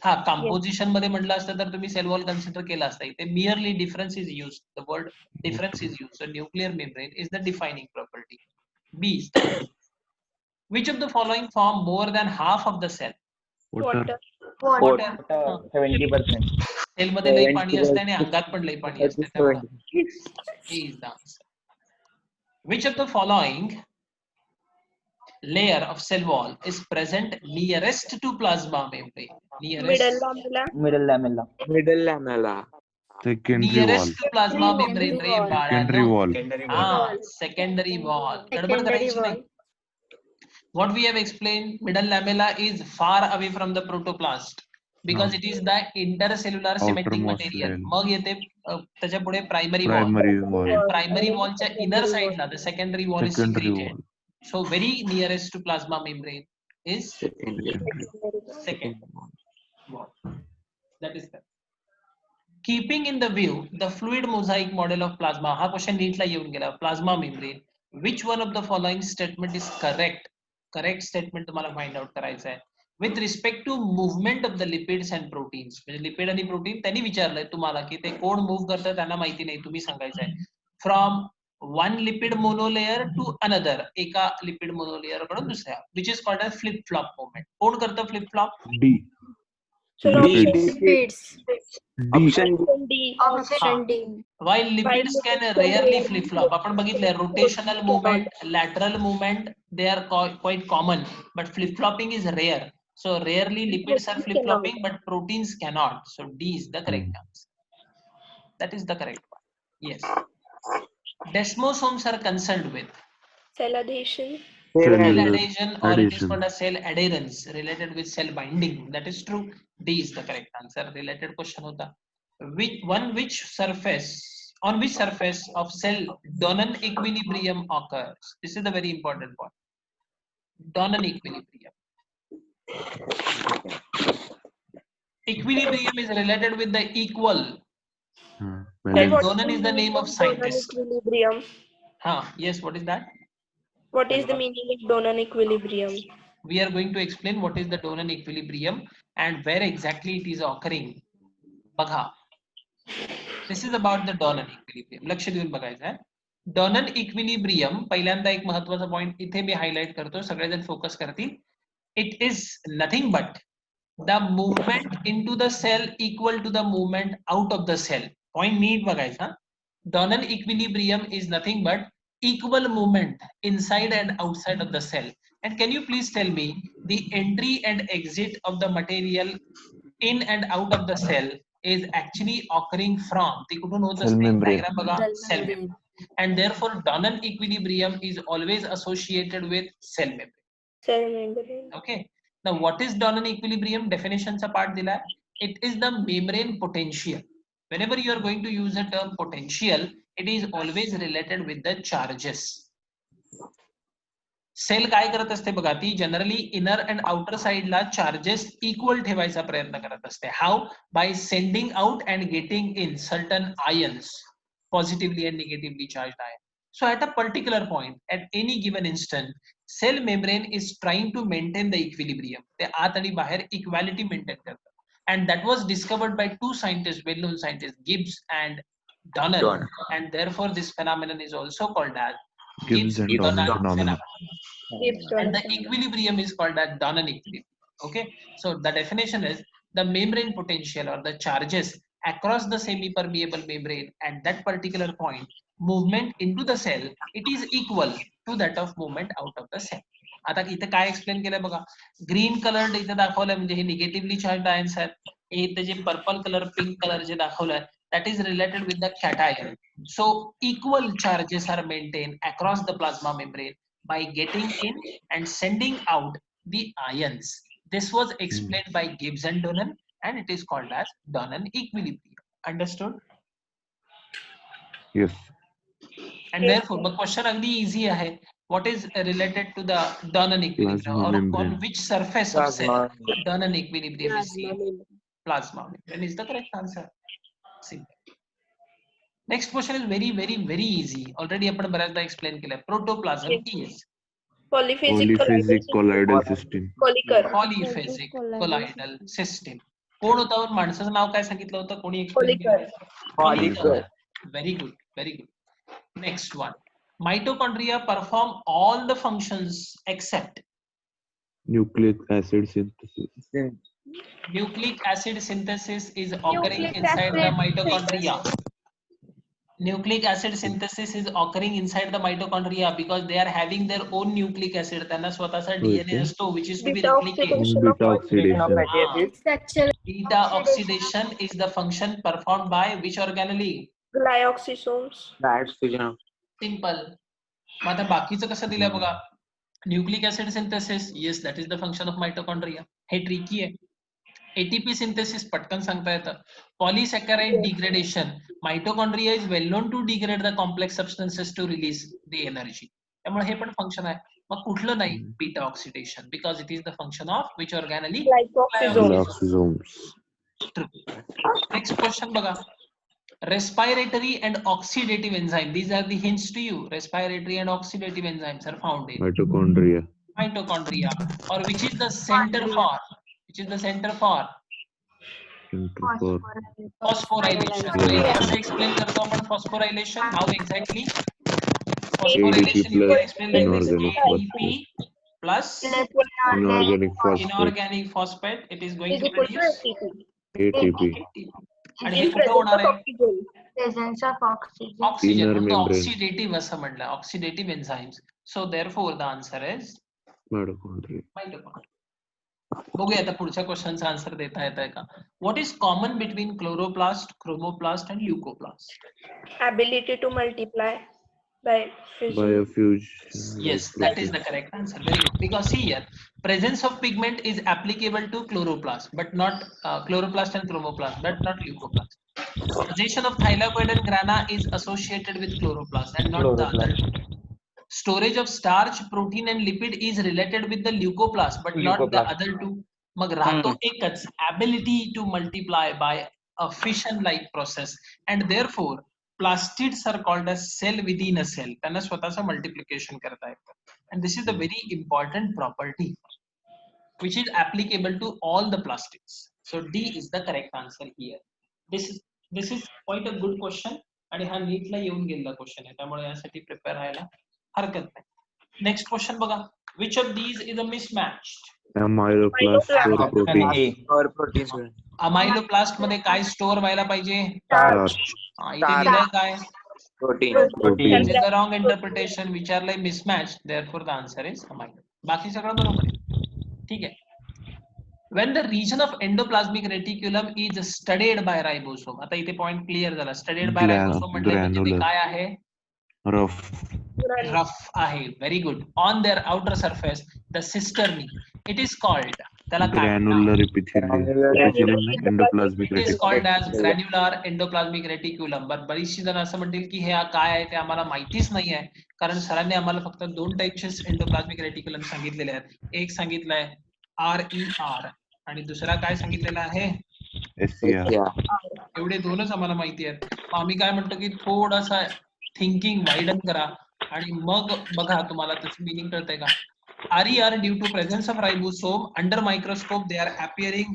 हा composition मध्ये म्हटलं असतं तर तुम्ही सेल वॉल कन्सिडर केला असता. इथे merely difference is use. The word difference is use. So nuclear membrane is the defining property. B is the which of the following form more than half of the cell? Water. Water. 70%. Cell मध्ये लई पाणी असते आणि अंगात पण लई पाणी असते. त्यामुळे A is the answer. Which of the following layer of cell wall is present nearest to plasma membrane? Nearest, Middle lamella. Middle lamella. Secondary wall. nearest to plasma membrane. रे Secondary बाळांनो. wall. हाँ, secondary wall. गडबड करायची नाही. What we have explained, middle lamella is far away from the protoplast because it is the intercellular symmetric Outermost material. layer. मग येते त्याच्या पुढे primary wall. Primary wall. Primary wallच्या inner side ला the secondary wall is Secondary secreted. wall. So very nearest to plasma membrane is Secondary. second wall. That is that. Keeping in the view the fluid mosaic model of plasma. हा question नीटला येऊन गेला. Plasma membrane. Which one of the following statement is correct? Correct statement तुम्हाला find out करायचं आहे. With respect to movement of the lipids and proteins. म्हणजे lipid आणि protein त्यांनी विचारलंय तुम्हाला की ते कोण मूव्ह करतं त्यांना माहिती नाही. तुम्ही सांगायचं आहे. From one lipid monolayer to another. एका लिपिड मोनोलेअर कडून दुसऱ्या. Which is called as flip flop movement. कोण करतं flip flop? D. Lipids. Option D. Option D. While lipids can rarely flip flop. आपण बघितलंय rotational movement, lateral movement, they are quite common, but flip flopping is rare. So rarely lipids are flip flopping, but proteins cannot. So D is the correct answer. That is the correct one. Yes. Desmosomes are concerned with Cell adhesion. cell Cellular adhesion, or it is adhesion. called as cell adherence related with cell binding. That is true. D is the correct answer. Related question hota. On which surface of cell Donan equilibrium occurs? This is the very important point. Donan equilibrium. Equilibrium is related with the equal. Balance. Donan is the name of scientist. Equilibrium. Yes, what is that? What is the meaning of Donan equilibrium? We are going to explain what is the Donan equilibrium and where exactly it is occurring. बघा. This is about the Donan equilibrium. लक्ष देऊन बघायचं आहे. Donan equilibrium पहिल्यांदा एक महत्त्वाचा point इथे मी highlight करतो. सगळेजण फोकस करतील. It is nothing but the movement into the cell equal to the movement out of the cell. Point नीट बघायचा. Donan equilibrium is nothing but equal movement inside and outside of the cell. And can you please tell me the entry and exit of the material in and out of the cell is actually occurring from the कुठून होत Cell असते membrane. diagram बघा cell membrane. And therefore Donnan equilibrium is always associated with cell membrane. Cell membrane. Okay. Now what is Donnan equilibrium? Definition चा part दिला है. It is the membrane potential. Whenever you are going to use the term potential, it is always related with the charges. Cell काय करत असते बघा ती generally inner and outer साइडला charges equal ठेवायचा प्रयत्न करत असते. हाऊ? By sending out and getting in certain ions, positively and negatively charge ion. So at a particular point, at any given instant, cell membrane is trying to maintain the equilibrium. ते आत आणि बाहेर equality maintain करतात. And that was discovered by two scientists, well-known scientists, Gibbs and Donnan. And therefore this phenomenon is also called as Gibbs and Donnan phenomenon. And the equilibrium is called as Donnan equilibrium. Okay, so the definition is the membrane potential or the charges across the semi-permeable membrane at that particular point, movement into the cell, it is equal to that of movement out of the cell. आता इथे काय explain केलंय बघा, green colour इथे दाखवलंय म्हणजे हे negatively charge ions आहेत. इथे जे पर्पल कलर, पिंक कलर जे दाखवलंय that is related with the cation. So equal charges are maintained across the plasma membrane by getting in and sending out the ions. This was explained by Gibbs and Donnan, and it is called as Donnan equilibrium. Understood? Yes. And therefore, the question agdi easy hai. What is related to the Donnan equilibrium, Plasma or membrane. on which surface of cell Plasma. Donnan equilibrium is seen? Plasma membrane. Plasma membrane is the correct answer. Simple. Next question is very, very, very easy. Already आपण बऱ्याचदा explain केलंय. Protoplasm is Polyphasic Polyphasic colloidal system. Polymer. polyphasic colloidal system. कोण होतं? माणसाचं नाव काय सांगितलं होतं? कोणी एक्सप्लेन केलं? Polymer. Very good, very good. Next one. Mitochondria perform all the functions except Nucleic acid synthesis. nucleic acid synthesis is occurring Nucleic inside the acid mitochondria. Nucleic acid synthesis is occurring inside the mitochondria because they are having their own nucleic acid. त्यांना स्वतःचा DNA असतो, which is to be Beta replicated. oxidation of Beta oxidation. Fatty acids. Structure. Beta oxidation is the function performed by which organelle? glyoxysomes. That's fusion. Simple. मग आता बाकीचं कसं दिलंय बघा. Nucleic acid synthesis, yes, that is the function of mitochondria. हे tricky आहे. ATP synthesis पटकन सांगता येतं. Polysaccharide degradation, mitochondria is well known to degrade the complex substances to release the energy. त्यामुळे हे पण फंक्शन आहे. मग कुठलं नाही? Beta oxidation, because it is the function of which organelle? Glycosomes. Next question बघा. Respiratory and oxidative enzyme, these are the hints to you. Respiratory and oxidative enzymes are found in Mitochondria. mitochondria, or which is the center for? Which is the center for? Center for Phosphorylation. Yeah. So हे कसं explain करतो आपण phosphorylation? How exactly? ADP Phosphorylation you plus can explain like this: inorganic ADP plus inorganic phosphate. inorganic phosphate. It is going Is to equal to produce ATP. ATP. आणि हे In कुठं होणार presence of आहे? oxygen. Presence of oxygen. Oxygen. Inner म्हणून membrane. oxidative असं म्हणलं. Oxidative enzymes. So therefore the answer is Mitochondria. mitochondria. बघूया आता पुढच्या क्वेश्चनचा आन्सर देता येत आहे का. What is common between chloroplast, chromoplast and leucoplast? Ability to multiply by fusion. Biofusion. Yes, that is the correct answer. Very good. Because see here, presence of pigment is applicable to chloroplast, but not chloroplast and chromoplast, but not leucoplast. Possession of thylakoid and grana is associated with chloroplast and not the other two. Storage of starch, protein and lipid is related with the leucoplast, but not the Leucoplast. other two. मग राहतो एकच, ability to multiply by a fission-like process, and therefore plastids are called as cell within a cell. त्यांना स्वतःचं multiplication करता येतं. And this is a very important property which is applicable to all the plastids. So D is the correct answer here. This is quite a good question, आणि हा नीटला येऊन गेलेला question आहे, त्यामुळे यासाठी प्रिपेअर राहायला हरकत नाही. नेक्स्ट क्वेश्चन बघा. Which of these is a mismatched? Amyloplast or proteins. Or proteins. अमायलोप्लास्ट मध्ये काय स्टोअर व्हायला पाहिजे? Starch. इथे दिलंय काय? Protein. Protein. This is the wrong interpretation. विचारलंय mismatch. Therefore, the answer is amide. बाकी सगळं बरोबर आहे. ठीक आहे. When the region of endoplasmic reticulum is studied by ribosome. आता इथे point clear झाला. Studied by ribosome म्हटलं म्हणजे ते काय आहे? Rough. Rough आहे. Very good. On their outer surface, the cistern. It is called. त्याला काय Granular epithelium. Epithelium नाही, endoplasmic It is reticulum. called as granular endoplasmic reticulum. But बरीचशी जण असं म्हणतील की हे काय आहे ते आम्हाला माहितीच नाही आहे, कारण सरांनी आम्हाला फक्त 2 टाईपचे एंडोप्लाझ्मिक रेटिक्युलम सांगितलेले आहेत. एक सांगितलंय RER आणि दुसरा काय सांगितलेला आहे? SCR. एवढे 2च आम्हाला माहिती आहेत. मग आम्ही काय म्हणतो की थोडासा थिंकिंग वाइडन करा आणि मग बघा तुम्हाला त्याचं मिनिंग कळतंय का? RER due to presence of ribosome under microscope they are appearing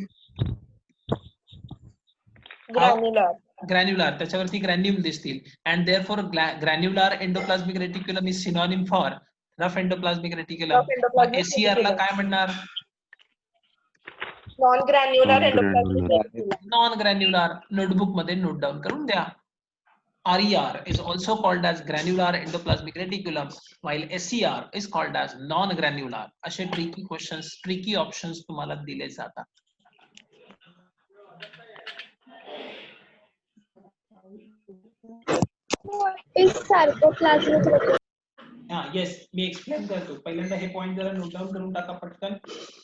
granular. त्याच्यावरती ग्रॅन्युल दिसतील and therefore granular endoplasmic reticulum is synonym for rough endoplasmic reticulum. Mug SCR ला काय म्हणणार? Non-granular Non-granular. endoplasmic reticulum. Non granular. Notebook मध्ये note down करून द्या. RER is also called as granular endoplasmic reticulum while SCR is called as non-granular. असे tricky questions, tricky options तुम्हाला दिले जातात. हा येस, मी एक्सप्लेन करतो. पहिल्यांदा हे पॉइंट जरा नोट डाऊन करून टाका पटकन.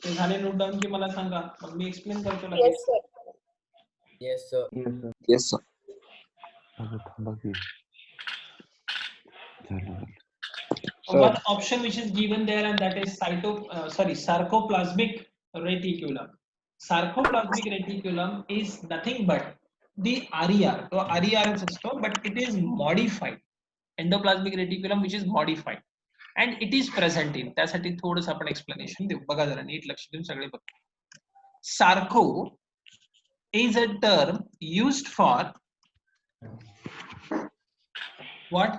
ते झाले नोट डाऊन की मला सांगा, मग मी एक्सप्लेन करतो लगेच. Yes, sir. Yes, sir. आता थांबा की. झालं. One option which is given there and that is sarcoplasmic reticulum. Sarcoplasmic reticulum is nothing but the RER. तो RER असतो, but it is modified. Endoplasmic reticulum which is modified and it is present in. त्यासाठी थोडंसं आपण explanation देऊ. बघा जरा NEET लक्ष देऊन सगळे बघा. Sarco is a term used for what?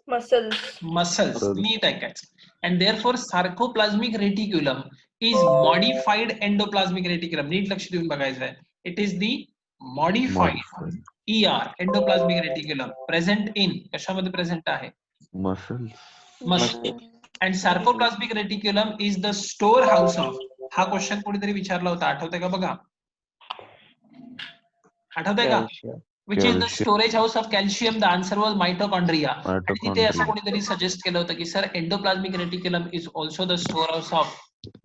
Muscles. Neat ऐकायचं. And therefore sarcoplasmic reticulum is modified endoplasmic reticulum. नीट लक्ष देऊन बघायचं आहे. It is the modified ER endoplasmic reticulum present in. कशामध्ये present आहे? Muscle. And sarcoplasmic reticulum is the storehouse of. हा question कोणीतरी विचारला होता, आठवतंय का बघा? आठवतंय का? Which is the storage house of calcium? The answer was mitochondria. आणि तिथे असं कोणीतरी सजेस्ट केलं होतं की sir endoplasmic reticulum is also the storehouse of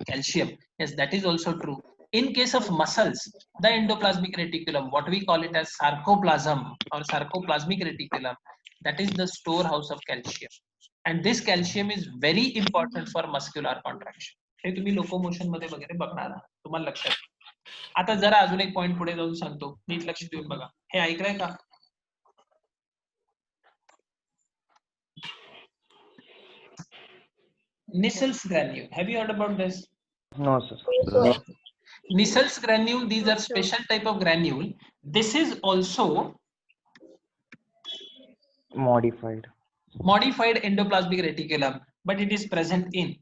calcium. Yes, that is also true. In case of muscles, the endoplasmic reticulum, what we call it as sarcoplasm or sarcoplasmic reticulum, that is the storehouse of calcium. And this calcium is very important for muscular contraction. हे तुम्ही locomotion मध्ये वगैरे बघणार आहात, तुम्हाला लक्षात. आता जरा अजून एक पॉइंट पुढे जाऊन सांगतो, नीट लक्ष देऊन बघा. हे ऐकलंय का? Nissel's granule. Have you heard about this? No, sir. Nissel's granule, these are special type of granule. This is also modified endoplasmic reticulum, but it is present in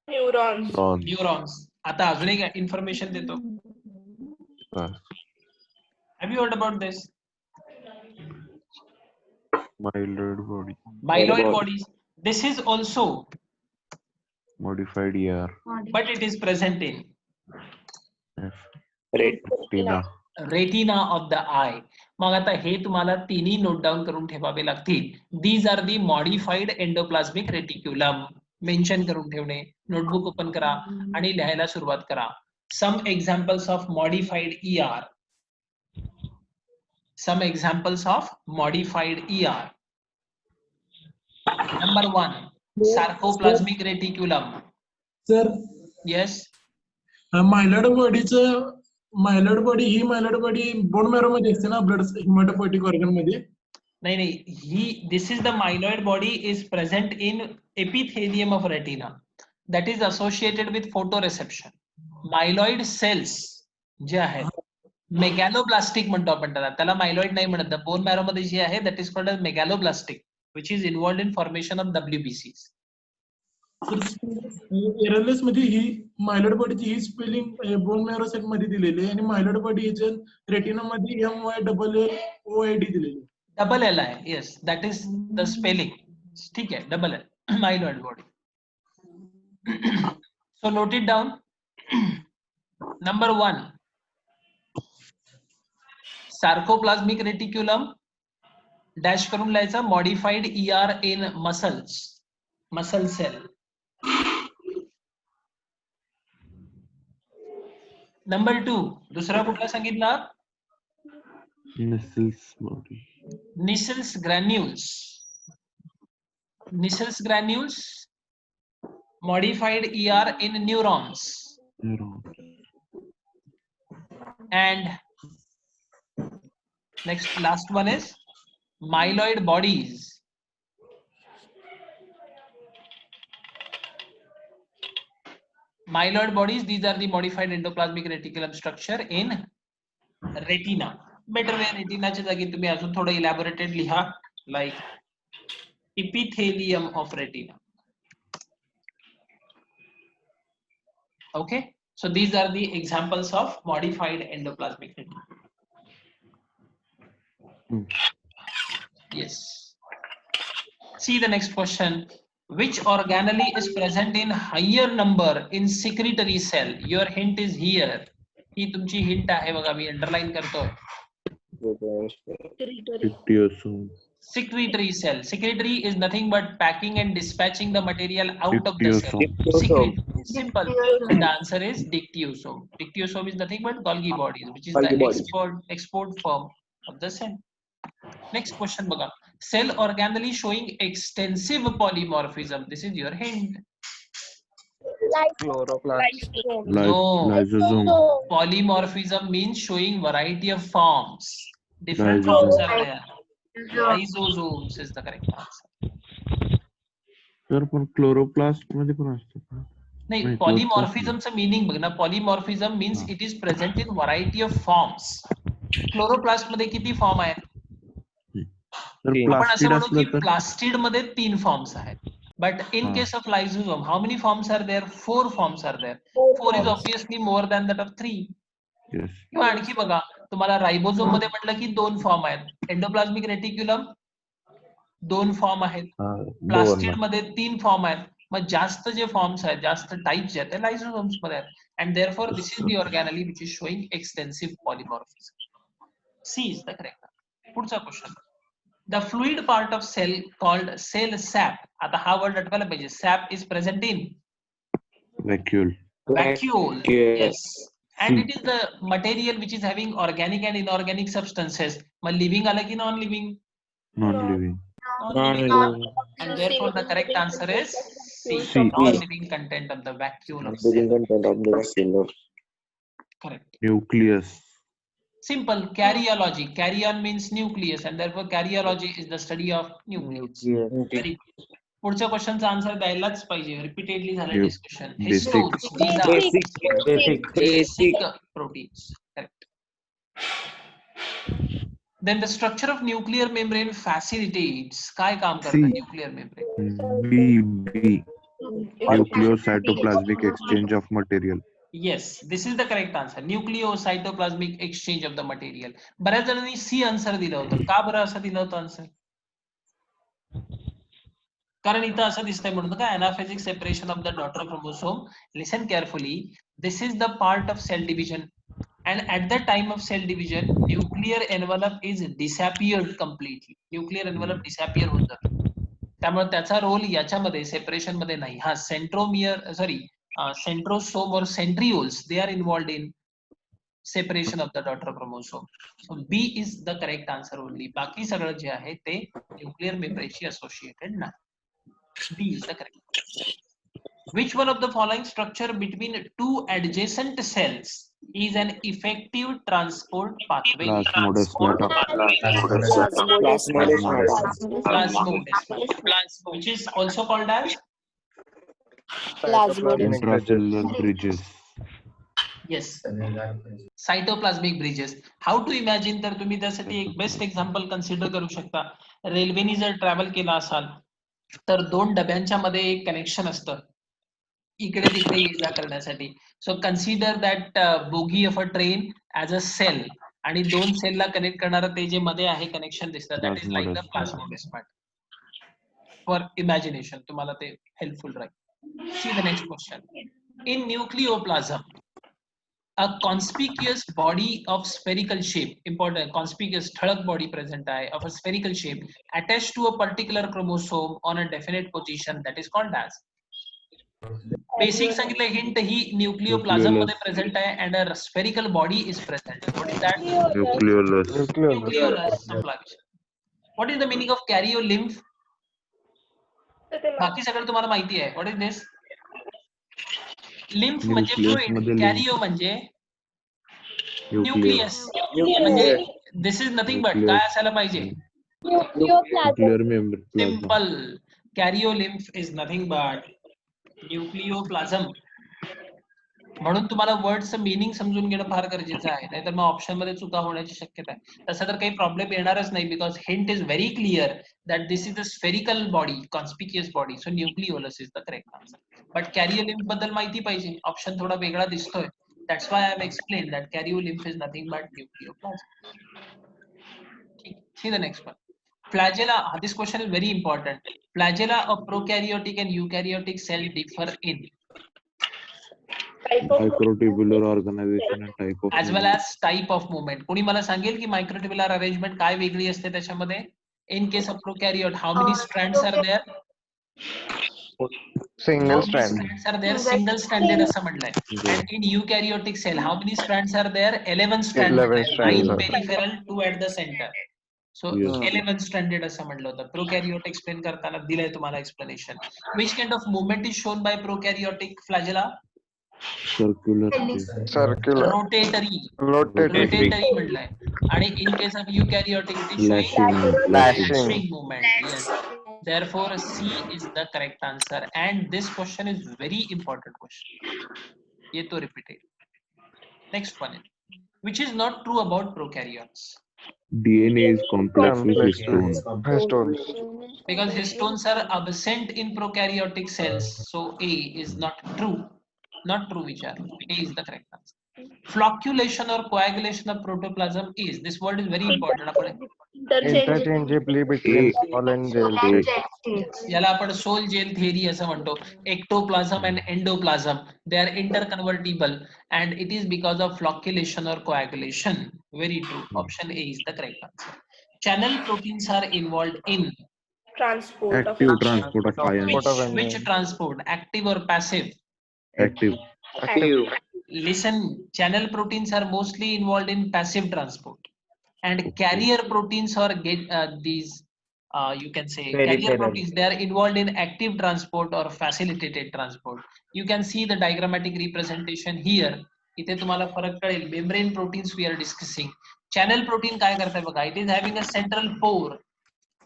neurons. आता अजून एक इन्फॉर्मेशन देतो. Have you heard about this? Myeloid bodies. This is also modified ER. but it is present in retina of the eye. मग आता हे तुम्हाला तिन्ही note down करून ठेवावे लागतील. These are the modified endoplasmic reticulum. Mention करून ठेवणे, notebook open करा आणि लिहायला सुरुवात करा. Some examples of modified ER. Some examples of modified ER. Number 1, sarcoplasmic reticulum. Sir. Yes. Myeloid body he myeloid body bone marrow मध्ये असते ना, blood hematopoietic organ मध्ये. नाही, this is the myeloid body is present in epithelium of retina that is associated with photoreception. Myeloid cells जे आहेत मेगॅलोब्लास्टिक म्हणतो आपण त्याला मायलॉइड नाही म्हणत. बोन मॅरो मध्ये जे आहे that is called as megaloblastic which is involved in formation of WBCs. Errorless मध्ये ही मायलॉइड बॉडीची ही स्पेलिंग बोन मॅरो सेल मध्ये दिलेली आहे आणि मायलॉइड बॉडी याच्या रेटिना मध्ये MYLLOID दिलेली आहे. डबल एल आहे. Yes, that is the spelling. ठीक आहे, double L myeloid body. So note it down. Number 1, sarcoplasmic reticulum dash करून लिहायचा modified ER in muscles, muscle cell. Number 2, दुसरा कुठला सांगितला? Nissls body. Nissls granules. Nissls granules modified ER in neurons. Neurons. And next, last one is myeloid bodies. Myeloid bodies, these are the modified endoplasmic reticulum structure in retina. Better way retina च्या जागी तुम्ही अजून थोडं elaborated लिहा, like epithelium of retina. Okay, so these are the examples of modified endoplasmic retina. Yes. See the next question. Which organelle is present in higher number in secretory cell? Your hint is here. ही तुमची hint आहे बघा, मी underline करतोय. Dictyosome. Secretory cell. Secretory is nothing but packing and dispatching the material out of the cell. Dictyosome. Secretory. Simple. And the answer is dictyosome. Dictyosome is nothing but Golgi bodies, which is the export form of the cell. Next question baga. Cell organelle showing extensive polymorphism. This is your hint. Lysosome. No. Lysosome. Polymorphism means showing variety of forms. Different Lysosome. forms are there. Lysosomes is the correct answer. तर पण chloroplast मध्ये पण असतो का? नाही, नाही, पॉलीमॉर्फिझमचं meaning बघ ना. Polymorphism means it is present in variety of forms. Chloroplast मध्ये किती फॉर्म आहेत? तर आपण असं प्लास्टिड म्हणू की असलं तर प्लास्टिड मध्ये 3 फॉर्म्स आहेत. But in case of lysosome how many forms are there? 4 forms are there. 4 is obviously more than that of 3. Yes. किंवा आणखी बघा, तुम्हाला रायबोझोम मध्ये म्हटलं की 2 फॉर्म आहेत. एंडोप्लाझ्मिक रेटिक्युलम 2 फॉर्म आहेत. प्लास्टिड मध्ये 3 फॉर्म आहेत. मग जास्त जे फॉर्म्स आहेत, जास्त टाइप जे आहेत ते लायझोसोम्स मध्ये आहेत. And therefore this is the organelle which is showing extensive polymorphism. C is the correct. पुढचा question. The fluid part of cell called cell sap. आता हा वर्ड आठवायला पाहिजे. Sap is present in Vacuole. vacuole. Yes. And it is the material which is having organic and inorganic substances. But living आला की non living? Non-living. Non-living. And therefore the correct answer is C. Non-living content of the vacuole of cell. Correct. Nucleus. Simple. Karyology. Karyon means nucleus, and therefore karyology is the study of nucleus. Very good. पुढच्या क्वेश्चनचा answer द्यायलाच पाहिजे. Repeatedly झालं discussion. Histones. These are basic proteins. Correct. Then the structure of nuclear membrane facilitates. काय काम करतं nuclear membrane? B. Nucleocytoplasmic exchange of material. Yes, this is the correct answer. Nucleocytoplasmic exchange of the material. बऱ्याच जणांनी C answer दिलं होतं. का बरं असं दिलं होतं आन्सर? कारण इथं असं दिसतंय म्हणून का anaphasic separation of the daughter chromosome. Listen carefully. This is the part of cell division, and at the time of cell division, nuclear envelope is disappeared completely. Nuclear envelope disappear होऊन जातो. त्यामुळे त्याचा रोल याच्यामध्ये separation मध्ये नाही. हा centrosome or centrioles, they are involved in separation of the daughter chromosome. So B is the correct answer only. बाकी सगळं जे आहे ते nuclear membrane शी associated नाही. B is the correct. Which one of the following structure between two adjacent cells is an effective transport pathway? Plasmodesmata, which is also called as Intracellular bridges. yes, cytoplasmic bridges. How to imagine? तर तुम्ही त्यासाठी एक best example consider करू शकता. रेल्वेने जर travel केला असाल तर 2 डब्यांच्या मध्ये एक कनेक्शन असतं. इकडे तिकडे ये जा करण्यासाठी. So consider that bogie of a train as a cell, आणि दोन सेलला कनेक्ट करणारं ते जे मध्ये आहे कनेक्शन दिसतं, that is like the plasmodesmata. For imagination तुम्हाला ते हेल्पफुल राहील. See the next question. In nucleoplasm, a conspicuous body of spherical shape, important, conspicuous ठळक body present आहे of a spherical shape attached to a particular chromosome on a definite position, that is called as. Basic सांगितलं, hint ही nucleoplasm मध्ये present आहे and a spherical body is present. What is that? Nucleolus. Nucleolus. संपला विषय. What is the meaning of karyolymph? बाकी सगळं तुम्हाला माहिती आहे. What is this? लिम्फ म्हणजे फ्लुइड, कॅरिओ म्हणजे न्यूक्लियस. म्हणजे दिस इज नथिंग बट काय असायला पाहिजे? Nuclear membrane. Simple. Karyolymph is nothing but nucleoplasm. म्हणून तुम्हाला वर्डचं मिनिंग समजून घेणं फार गरजेचं आहे, नाहीतर मग ऑप्शन मध्ये चुका होण्याची शक्यता आहे. तसं तर काही प्रॉब्लेम येणारच नाही, because hint is very clear that this is a spherical body, conspicuous body, so nucleolus is the correct answer. But karyolymph बद्दल माहिती पाहिजे, ऑप्शन थोडा वेगळा दिसतोय. That's why I have explain that karyolymph is nothing but nucleoplasm. See the next one. Flagella. This question is very important. Flagella of prokaryotic and eukaryotic cell differ in Microtubular organization and type of as well as type of movement. कोणी मला सांगेल की मायक्रोट्युब्युलर arrangement काय वेगळी असते त्याच्यामध्ये? In case of prokaryote, how many strands are there? Single How many strand. strands are there? Single stranded असं म्हटलंय. And in eukaryotic cell, how many strands are there? 11 strands. 11 strands 9 are. peripheral, 2 at the center. So Yes. 11 stranded असं म्हटलं होतं. Prokaryote explain करताना दिलंय तुम्हाला explanation. Which kind of movement is shown by prokaryotic flagella? circular. Circular. Rotatory. Rotating. Rotatory म्हटलंय. आणि in case of eukaryotic, it is showing Lashing. Lashing. movement. Yes. Therefore, C is the correct answer. And this question is very important question. ये तो repeated. Next one. Which is not true about prokaryotes? DNA is complex with histone. Histones. Because histones are absent in prokaryotic cells. So A is not true. Not true, Vichar. A is the correct answer. Flocculation or coagulation of protoplasm is. This word is very important. Interchangeably between soil and gel state. याला आपण sol gel theory असं म्हणतो. Ectoplasm and endoplasm they are interconvertible and it is because of flocculation और coagulation. Very true. Option A is the correct answer. Channel proteins are involved in Transport of Active transport of ions. which transport, active or passive? Active. Active. Listen, channel proteins are mostly involved in passive transport, and carrier proteins or these you can say carrier proteins, they are involved in active transport or facilitated transport. You can see the diagrammatic representation here. इथे तुम्हाला फरक कळेल. Membrane proteins we are discussing. Channel protein काय करताय बघा, it is having a central pore,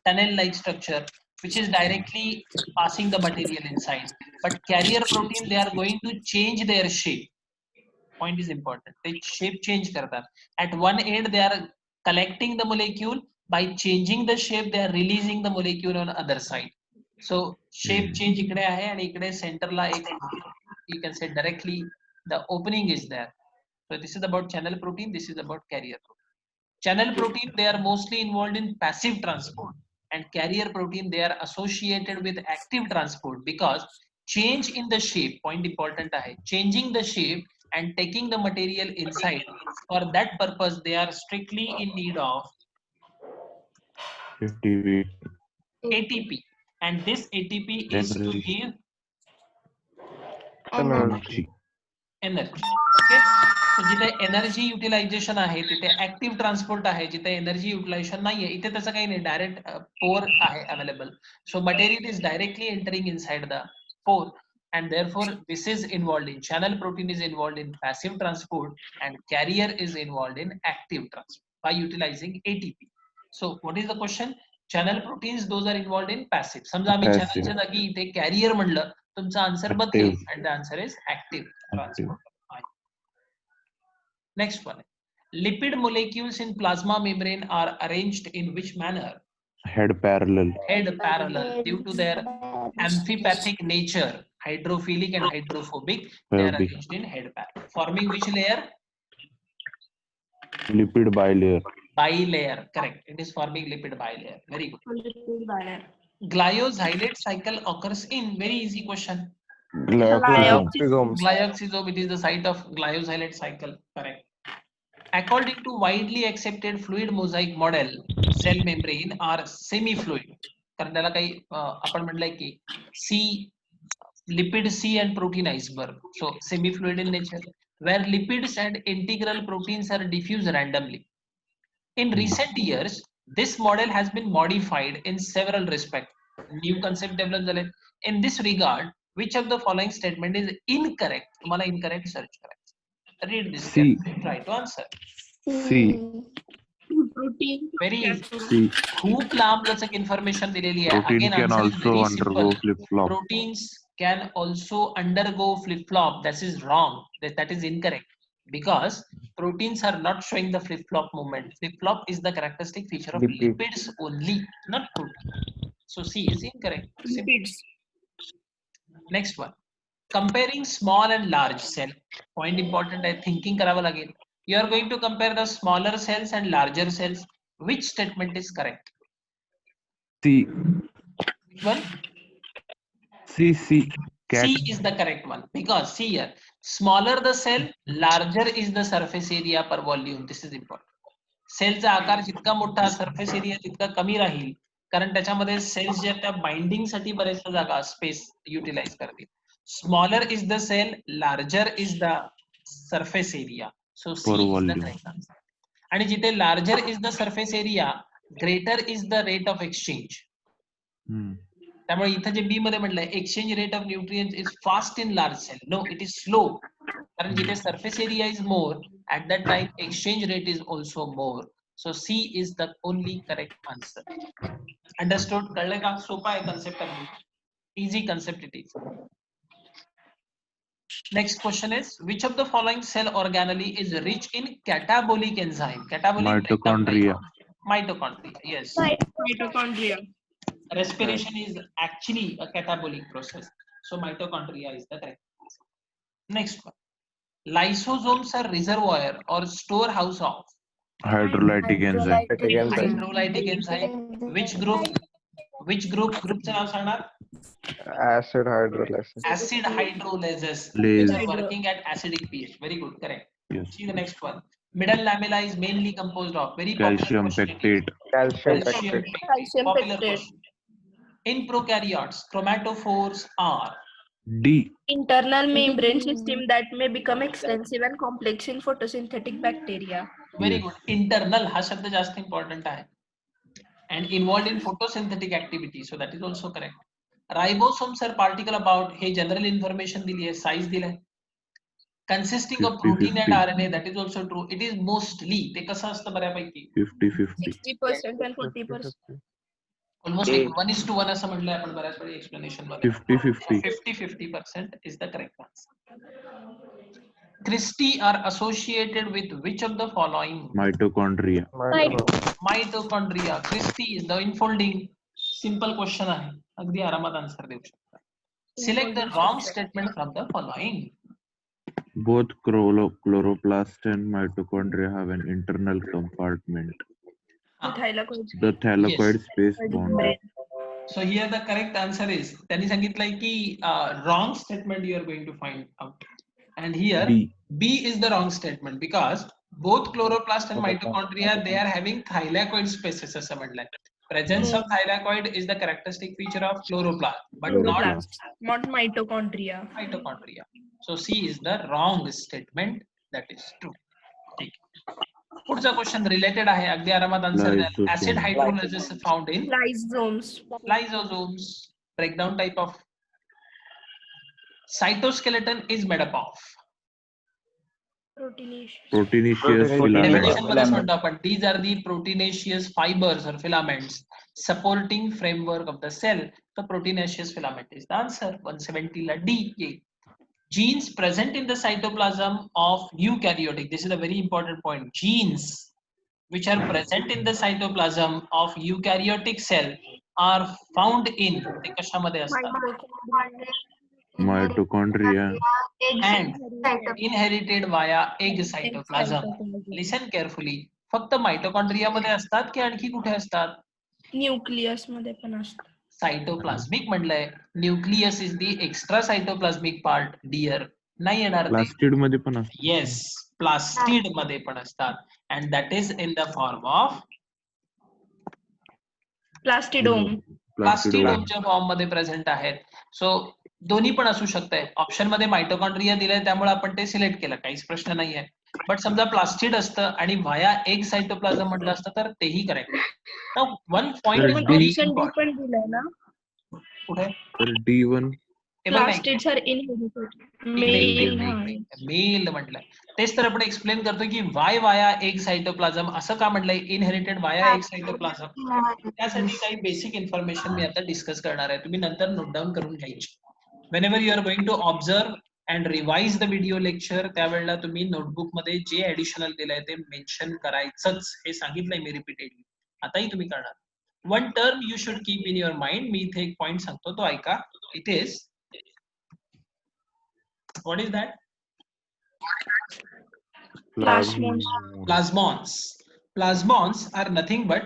tunnel like structure, which is directly passing the material inside. But carrier protein, they are going to change their shape. Point is important. They shape change करतात. At one end they are collecting the molecule. By changing the shape, they are releasing the molecule on other side. So shape change इकडे आहे आणि इकडे centerला एक, you can say directly the opening is there. So this is about channel protein. This is about carrier protein. Channel protein, they are mostly involved in passive transport, and carrier protein, they are associated with active transport because change in the shape, point important hai, changing the shape and taking the material inside. For that purpose, they are strictly in need of ATP, and this ATP is to give Energy. energy. Okay, so जिथे energy utilisation आहे तिथे active transport आहे, जिथे energy utilisation नाहीये इथे तसं काही नाही, डायरेक्ट पोर आहे available. So material is directly entering inside the pore, and therefore this is involved in, channel protein is involved in passive transport and carrier is involved in active transport by utilizing ATP. So what is the question? Channel proteins, those are involved in passive. समजा आम्ही चॅनलच्या जागी इथे career म्हणलं, तुमचा answer बदलेल and the answer is active transport. Next one. Lipid molecules in plasma membrane are arranged in which manner? Head parallel. Head parallel, due to their amphipathic nature. hydrophilic and hydrophobic. They are Phobic. arranged in head pair, forming which layer? Lipid bilayer. Bilayer. Correct. It is forming lipid bilayer. Very good. Lipid bilayer. Glyoxylate cycle occurs in, very easy question, Glyoxysomes. glyoxysome. It is the site of glyoxylate cycle. Correct. According to widely accepted fluid mosaic model, cell membrane are semi-fluid. कारण त्याला काही आपण म्हटलंय की C, lipid C and protein iceberg. So semi-fluid in nature, where lipids and integral proteins are diffused randomly. In recent years, this model has been modified in several respects. New concept developed झाले. In this regard, which of the following statement is incorrect? तुम्हाला incorrect search करायचं. Read this. C. Try to answer. C. Protein. Very easy. C. खूप लांब लचक information दिलेली आहे. Protein Again, can answer is also very undergo simple. flip-flop. Proteins can also undergo flip-flop. That is wrong. That is incorrect. Because proteins are not showing the flip-flop movement. Flip-flop is the characteristic feature of Lipid. lipids only, not protein. So C is incorrect. Simple. Lipids. Next one. Comparing small and large cell. Point important आहे. Thinking करावं लागेल. You are going to compare the smaller cells and larger cells. Which statement is correct? C. Which one? C. Cat. C is the correct one, because see here, smaller the cell, larger is the surface area per volume. This is important. सेलचा आकार जितका मोठा, surface area तितका कमी राहील, कारण त्याच्यामध्ये sales ज्या त्या binding साठी बरेचशा जागा स्पेस युटिलाइज करतील. Smaller is the cell, larger is the surface area. So C is the correct answer. आणि जिथे larger is the surface area, greater is the rate of exchange. त्यामुळे इथं जे बी मध्ये म्हटलंय, exchange rate of nutrients is fast in large cell. No, it is slow. कारण जिथे surface area is more, at that time exchange rate is also more. So C is the only correct answer. Understood? कळलं का? सोपा आहे concept अगदी. Easy concept it is. Next question is, which of the following cell organelle is rich in catabolic enzyme? Catabolic Mitochondria. Mitochondria, yes. Mitochondria. Respiration is actually a catabolic process. So mitochondria is the correct answer. Next one. Lysosomes are reservoir or storehouse of Hydrolytic enzyme. hydrolytic enzyme. Which group? Group चं नाव सांगणार? Acid hydrolysis. Acid hydrolysis, Lase. which are working at acidic pH. Very good, correct. Yes. See the next one. Middle lamella is mainly composed of very popular Calcium question it is. pectate. Calcium Calcium pectate. pectate. Calcium Popular pectate. question. In prokaryotes, chromatophores are D. Internal membrane system that may become extensive and complex in photosynthetic bacteria. very Yes. good. Internal हा शब्द जास्त important आहे. And involved in photosynthetic activity, so that is also correct. Ribosomes are particle about, hey general information दिली आहे, size दिलाय. Consisting of protein and 50-50. RNA, that is also true. It is mostly, ते कसं असतं बऱ्यापैकी 50-50. 60% and 40%. almost A. like 1:1 असं म्हटलंय आपण बऱ्याच वेळी explanation मध्ये. 50-50. 50% is the correct answer. Christi are associated with which of the following? Mitochondria. Mitochondria. Christi is the infolding. Simple question आहे, अगदी आरामात आन्सर देऊ शकता. Select the wrong statement from the following. Both chloroplast and mitochondria have an internal compartment. Thylakoid. The thylakoid Yes. space bounded. So here the correct answer is, त्यांनी सांगितलंय की wrong statement you are going to find out. And here B. B is the wrong statement because both chloroplast and mitochondria, they are having thylakoid spaces असं म्हटलंय. Presence of thylakoid is the characteristic feature of chloroplast, but not Chloroplast, not mitochondria. mitochondria. So C is the wrong statement. That is true. ठीक. पुढचा question related आहे, अगदी आरामात answer द्या. Lysosome. Acid hydrolysis found in Lysosomes. lysosomes. Breakdown type of cytoskeleton is made up of. Proteinaceous. Proteinaceous Definition filament. मध्ये म्हणतो आपण, these are the proteinaceous fibers or filaments supporting framework of the cell. The proteinaceous filament is the answer. 170 La D. Genes present in the cytoplasm of eukaryotic. This is a very important point. Genes which are present in the cytoplasm of eukaryotic cell are found in, ते कशामध्ये असतात? Mitochondria. And inherited via egg cytoplasm. Listen carefully. फक्त mitochondria मध्ये असतात की आणखी कुठे असतात? न्यूक्लियस मध्ये पण असतात. सायटोप्लाझ्मिक म्हणलंय. Nucleus is the extra cytoplasmic part dear. नाही येणार ते. प्लास्टिड मध्ये पण असतात. येस, प्लास्टिड मध्ये पण असतात. And that is in the form of plastidome. प्लास्टिडोमच्या फॉर्म मध्ये प्रेझेंट आहेत. सो दोन्ही पण असू शकतंय. ऑप्शन मध्ये माइटोकॉन्ड्रिया दिलंय त्यामुळे आपण ते सिलेक्ट केलं, काहीच प्रश्न नाहीये. बट समजा प्लास्टिड असतं आणि व्हाया एग सायटोप्लाझम म्हटलं असतं तर तेही करेक्ट. नाउ वन पॉइंट पण व्हेरी ऑप्शन डी इम्पॉर्टंट. पण दिलाय ना. कुठे? तर D1 plastids are inherited. Mail म्हटलंय. तेच तर आपण एक्सप्लेन करतो की वाया एग सायटोप्लाझम असं का म्हटलंय, इनहेरिटेड वाया एग सायटोप्लाझम. त्यासाठी काही बेसिक इन्फॉर्मेशन मी आता डिस्कस करणार आहे. तुम्ही नंतर नोट डाऊन करून घ्यायची. Whenever you are going to observe and revise the video lecture, त्यावेळेला तुम्ही नोटबुक मध्ये जे ऍडिशनल दिलंय ते मेन्शन करायचंच, हे सांगितलंय मी रिपीटेडली. आताही तुम्ही करणार. One term you should keep in your mind. मी इथे एक पॉइंट सांगतो, तो ऐका. It is, what is that? Plasmons. Plasmons. Plasmons are nothing but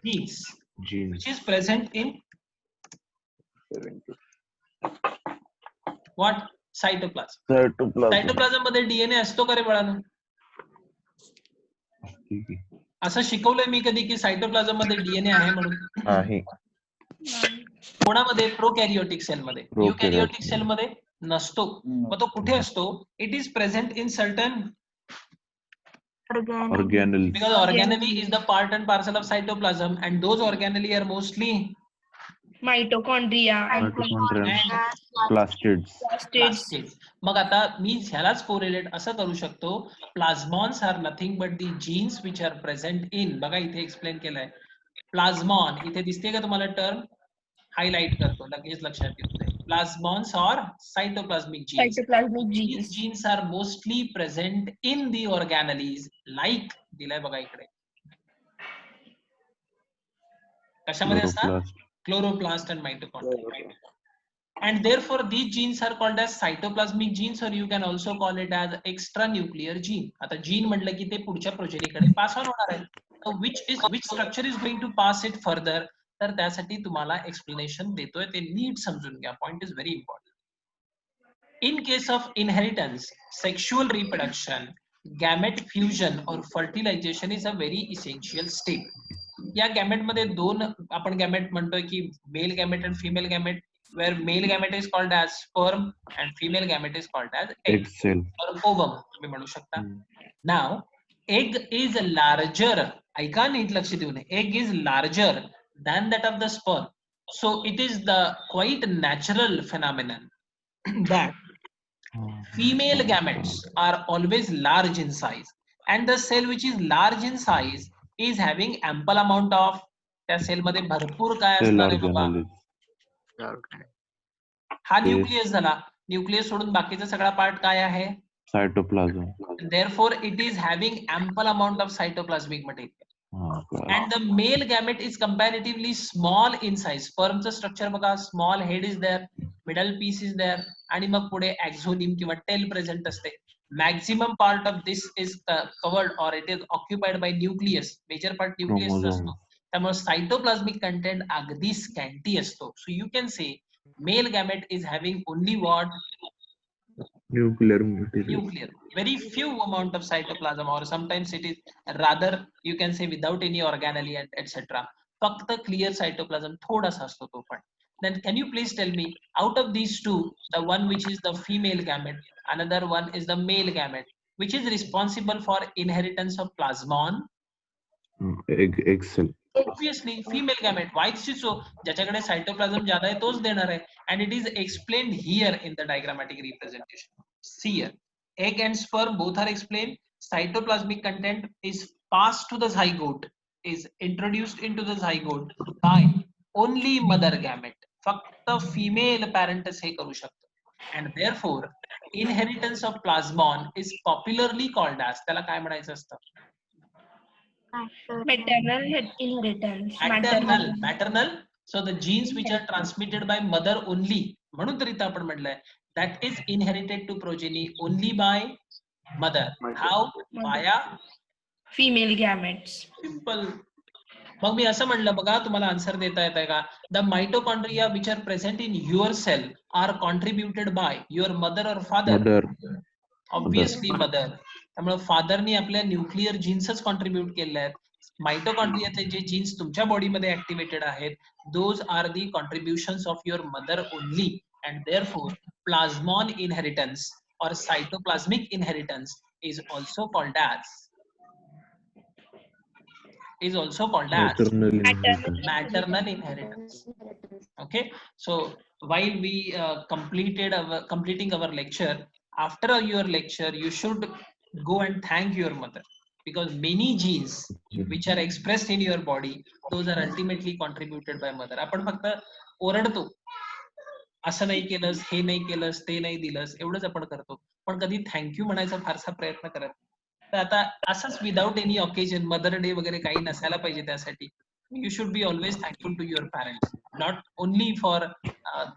genes which is present in what? Cytoplasm. Cytoplasm मध्ये डीएनए असतो का रे बाळांनो? असं शिकवलंय मी कधी की सायटोप्लाझम मध्ये डीएनए आहे म्हणून? नाही. कोणामध्ये? प्रोकॅरियोटिक सेल मध्ये. युकॅरियोटिक सेल मध्ये नसतो. मग तो कुठे असतो? It is present in certain organelles. because organelle is the part and parcel of cytoplasm and those organelle are mostly Mitochondria. Plastids. plastids. मग आता मी ह्यालाच कोरिलेट असं करू शकतो. Plasmons are nothing but the genes which are present in. बघा इथे explain केलंय. प्लाझमॉन इथे दिसते का तुम्हाला टर्म? हायलाइट करतो, लगेच लक्षात येते. Plasmons or cytoplasmic genes. Cytoplasmic These genes. genes are mostly present in the organelles, like दिलाय बघा इकडे. कशामध्ये असतात? Chloroplast and mitochondria. And therefore these genes are called as cytoplasmic genes, or you can also call it as extranuclear gene. आता gene म्हटलं की ते पुढच्या प्रोजेनीकडे पास ऑन होणार आहे. So which structure is going to pass it further? तर त्यासाठी तुम्हाला एक्सप्लेनेशन देतोय, ते नीट समजून घ्या. Point is very important. In case of inheritance, sexual reproduction, gamete fusion और fertilisation is a very essential step. या गॅमेट मध्ये दोन आपण गॅमेट म्हणतोय की मेल गॅमेट आणि female gamete, where male gamete is called as sperm and female gamete is called as egg cell or ovum तुम्ही म्हणू शकता. Now egg is larger, ऐका नीट लक्ष देऊन, egg is larger than that of the sperm, so it is the quite natural phenomenon that female gametes are always large in size and the cell which is large in size is having ample amount of, त्या cell मध्ये भरपूर काय असणार आहे बाबा? हा nucleus झाला. Nucleus सोडून बाकीचा सगळा पार्ट काय आहे? cytoplasm. Therefore it is having ample amount of cytoplasmic material. And the male gamete is comparatively small in size. Sperm चं स्ट्रक्चर बघा, small head is there, middle piece is there आणि मग पुढे एक्झोनिम किंवा tail present असते. Maximum part of this is covered और it is occupied by nucleus. Major part nucleus असतो, त्यामुळे सायटोप्लाझमिक कंटेंट अगदी स्कॅन्टी असतो. So you can say male gamete is having only what? Nuclear. Very few amount of cytoplasm, or sometimes it is rather you can say without any organelle etc. फक्त clear cytoplasm थोडासा असतो तो पण. Then can you please tell me, out of these two, the one which is the female gamete, another one is the male gamete, which is responsible for inheritance of plasmon? Egg cell. Obviously female gamete. Why this is so? ज्याच्याकडे cytoplasm ज्यादा आहे तोच देणार आहे. And it is explained here in the diagrammatic representation. See here, egg and sperm both are explained. Cytoplasmic content is passed to the zygote, is introduced into the zygote by only mother gamete. फक्त female parents हे करू शकतो. And therefore inheritance of plasmon is popularly called as, त्याला काय म्हणायचं असतं? Maternal inheritance. Maternal. So the genes which are transmitted by mother only, म्हणून तर इथं आपण म्हटलंय that is inherited to progeny only by mother. How? Via Female gametes. Simple. मग मी असं म्हणलं बघा, तुम्हाला आन्सर देता येत आहे का? The mitochondria which are present in your cell are contributed by your mother और फादर? मदर. Obviously mother. त्यामुळे फादरनी आपल्या न्यूक्लिअर जीन्सच कॉन्ट्रीब्युट केले आहेत. मायटोकॉन्ड्रियाचे जे जीन्स तुमच्या बॉडीमध्ये ऍक्टिव्हेटेड आहेत, those are the contributions of your mother only, and therefore plasmon inheritance or cytoplasmic inheritance is also called as Maternal inheritance. maternal inheritance. Okay, so while we completing our lecture, after your lecture you should go and thank your mother, because many genes which are expressed in your body, those are ultimately contributed by mother. आपण फक्त ओरडतो, असं नाही केलंस, हे नाही केलंस, ते नाही दिलंस, एवढंच आपण करतो, पण कधी थँक्यू म्हणायचा फारसा प्रयत्न करत. तर आता असंच without any occasion, mother day वगैरे काही नसायला पाहिजे त्यासाठी. You should be always thankful to your parents, not only for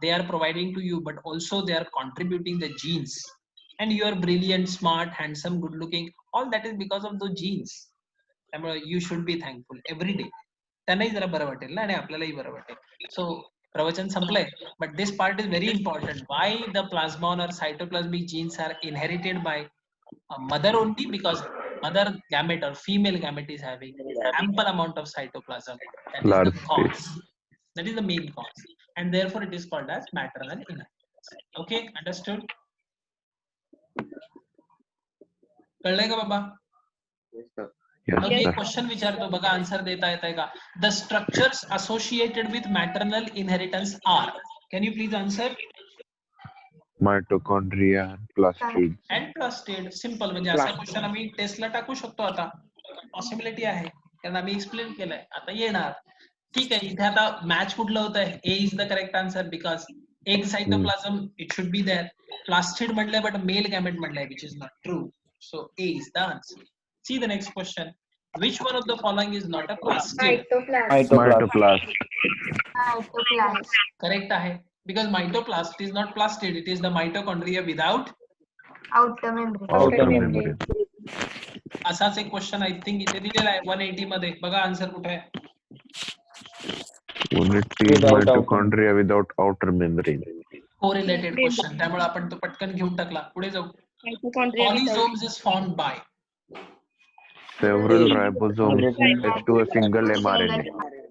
they are providing to you, but also they are contributing the genes, and you are brilliant, smart, handsome, good looking, all that is because of the genes. त्यामुळे you should be thankful every day. त्यांनाही जरा बरं वाटेल ना, आणि आपल्यालाही बरं वाटेल. सो प्रवचन संपलंय, but this part is very important. Why the plasmon or cytoplasmic genes are inherited by mother only? Because mother gamete or female gamete is having ample amount of cytoplasm. That is the cause. That is the main cause, and therefore it is called as maternal inheritance. Okay, understood? कळलंय का बाबा? मग मी question विचारतो बघा, answer देता येत आहे का? The structures associated with maternal inheritance are. Can you please answer? Mitochondria and plastids. And plastid. Simple. म्हणजे असा क्वेश्चन आम्ही टेस्टला टाकू शकतो. आता पॉसिबिलिटी आहे, कारण आम्ही एक्सप्लेन केलंय. आता येणार. ठीक आहे, इथे आता मॅच कुठलं होत आहे? A is the correct answer, because egg cytoplasm it should be there. Plastid म्हटलंय बट मेल गॅमेट म्हटलंय, which is not true. So A is the answer. See the next question. Which one of the following is not a plastid? Mytoplast. Correct आहे. Because mytoplast is not plastid. It is the mitochondria without Outer membrane. Outer membrane. असाच एक question I think इथे दिलेला आहे 180 मध्ये. बघा answer कुठे आहे? Unity mitochondria without outer membrane. Correlated question, त्यामुळे आपण तो पटकन घेऊन टाकला. पुढे जाऊ. Mitochondria without Polysomes is formed by Several ribosomes attached to a single mRNA.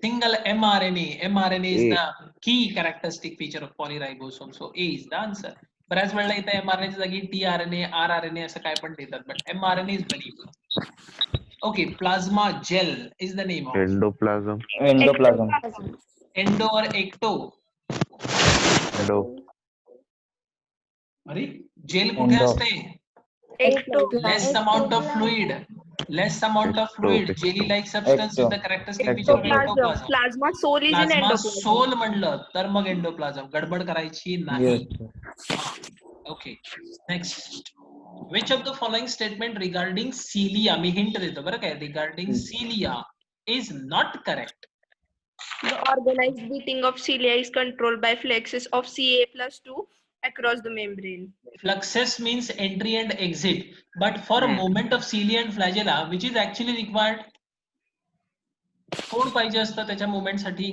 single mRNA. mRNA is the key characteristic feature of polyribosome. So A is the answer. बऱ्याच वेळेला इथे mRNA च्या जागी tRNA, rRNA असं काय पण देतात, but mRNA is very good. Okay, plasma gel is the name of Endoplasm. endo or ecto. Endo. अरे जेल कुठे असते? Less amount of fluid. Less amount of fluid. Jelly like substance is the characteristic feature of ectoplasm. Plasma soul is in Plasma endoplasm. soul म्हणलं तर मग एंडोप्लाझम. गडबड करायची नाही. Okay, next. Which of the following statement regarding cilia, me hint देतो बरं काय, regarding cilia is not correct? The organized beating of cilia is controlled by flexes of Ca+2 across the membrane. Fluxus means entry and exit, but for a movement of cilia and flagella, which is actually required, कोण पाहिजे असतं त्याच्या movement साठी?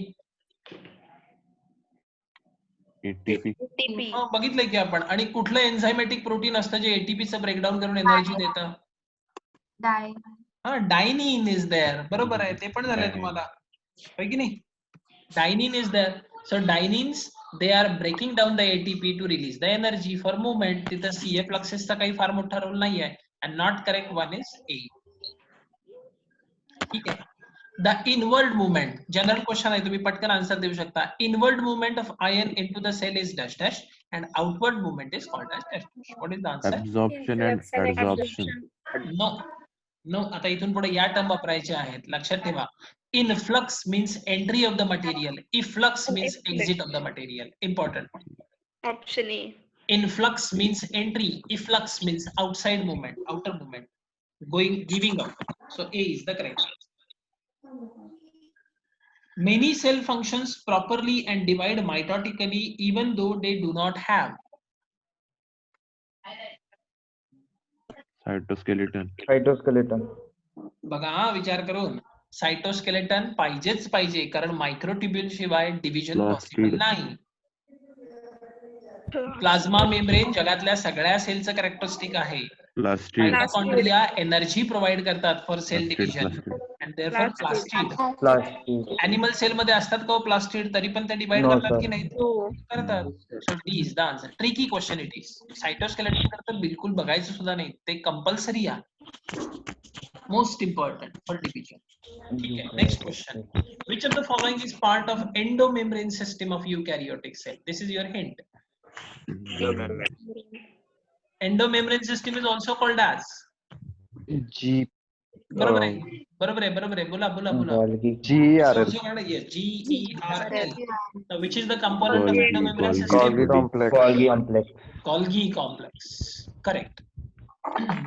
ATP. ATP. बघितलंय की आपण. आणि कुठलं एन्झायमॅटिक प्रोटीन असतं जे एटीपीचं ब्रेकडाऊन करून एनर्जी देतं? Dynein is there. बरोबर आहे, ते पण झालंय तुम्हाला, होय की नाही? Dynein is there. So dyneins they are breaking down the ATP to release the energy for movement. तिथं CA fluxesचा काही फार मोठा रोल नाही आहे. And not correct one is A. ठीक आहे. The inward movement, general question आहे, तुम्ही पटकन आन्सर देऊ शकता. Inward movement of ion into the cell is dash dash and outward movement is called as dash dash. What is the answer? Absorption and adsorption. No, आता इथून पुढे या term वापरायचे आहेत, लक्षात ठेवा. Influx means entry of the material. Efflux means exit of the material. Important. Option A. Influx means entry. Efflux means outside movement, outer movement, giving out. So A is the correct answer. Many cell functions properly and divide mitotically even though they do not have. Cytoskeleton. Cytoskeleton. बघा हा विचार करून cytoskeleton पाहिजेच पाहिजे कारण microtubule शिवाय division possible नाही. Plasma membrane जगातल्या सगळ्या सेलचं कॅरेक्टरिस्टिक आहे. Plastid. मायटोकॉन्ड्रिया एनर्जी प्रोव्हाइड करतात for cell Plastid. Division Plastid. And therefore plastid. Plastid. Animal cell मध्ये असतात का प्लास्टिड तरी पण ते डिवाइड No, करतात sir. की नाही करतात. So D is the answer. Tricky question it is. Cytoskeleton करता बिलकुल बघायचं सुद्धा नाही ते कंपल्सरी आहे. Most important for division. ठीक आहे. Next question. Which of the following is part of endomembrane system of eukaryotic cell? This is your hint. Endomembrane system is also called as. G. बरोबर आहे. बरोबर आहे. बरोबर आहे. बोला बोला बोला. Golgi. GERL. Also called as GERL. Now, which is the component of Golgi, endomembrane Golgi. system? Golgi complex. Golgi complex. Golgi complex. Correct.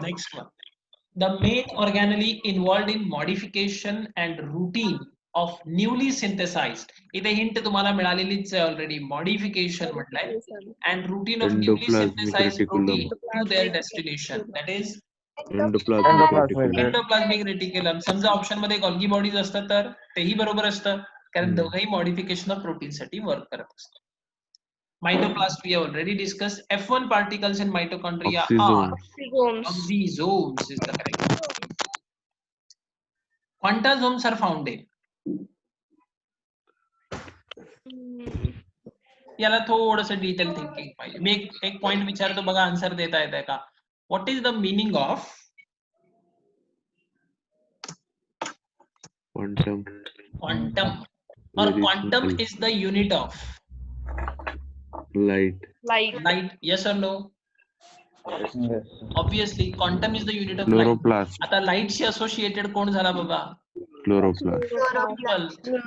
Next one. The main organelle involved in modification and routine of newly synthesized. इथे hint तुम्हाला मिळालेलीच आहे already. Modification म्हटलंय and routine of newly Endoplasmic synthesized reticulum. protein to their destination. That is Endoplasmic reticulum. Endoplasmic reticulum. समजा option मध्ये Golgi bodies असतात तर तेही बरोबर असतं कारण दोघंही मॉडिफिकेशन ऑफ प्रोटीन साठी वर्क करत असतात. Mytoplast we have already discussed. F1 particles in mitochondria are oxysomes is the correct. Quantasomes are found in. याला थोडंसं डिटेल थिंकिंग पाहिजे. मी एक पॉइंट विचारतो बघा आन्सर देता येत आहे का. What is the meaning of Quantum. quantum or Very quantum simple. is the unit of Light. light? Yes or no? Yes. Obviously quantum is the unit of light. Chloroplast. आता light she associated कोण झाला बाबा. Chloroplast.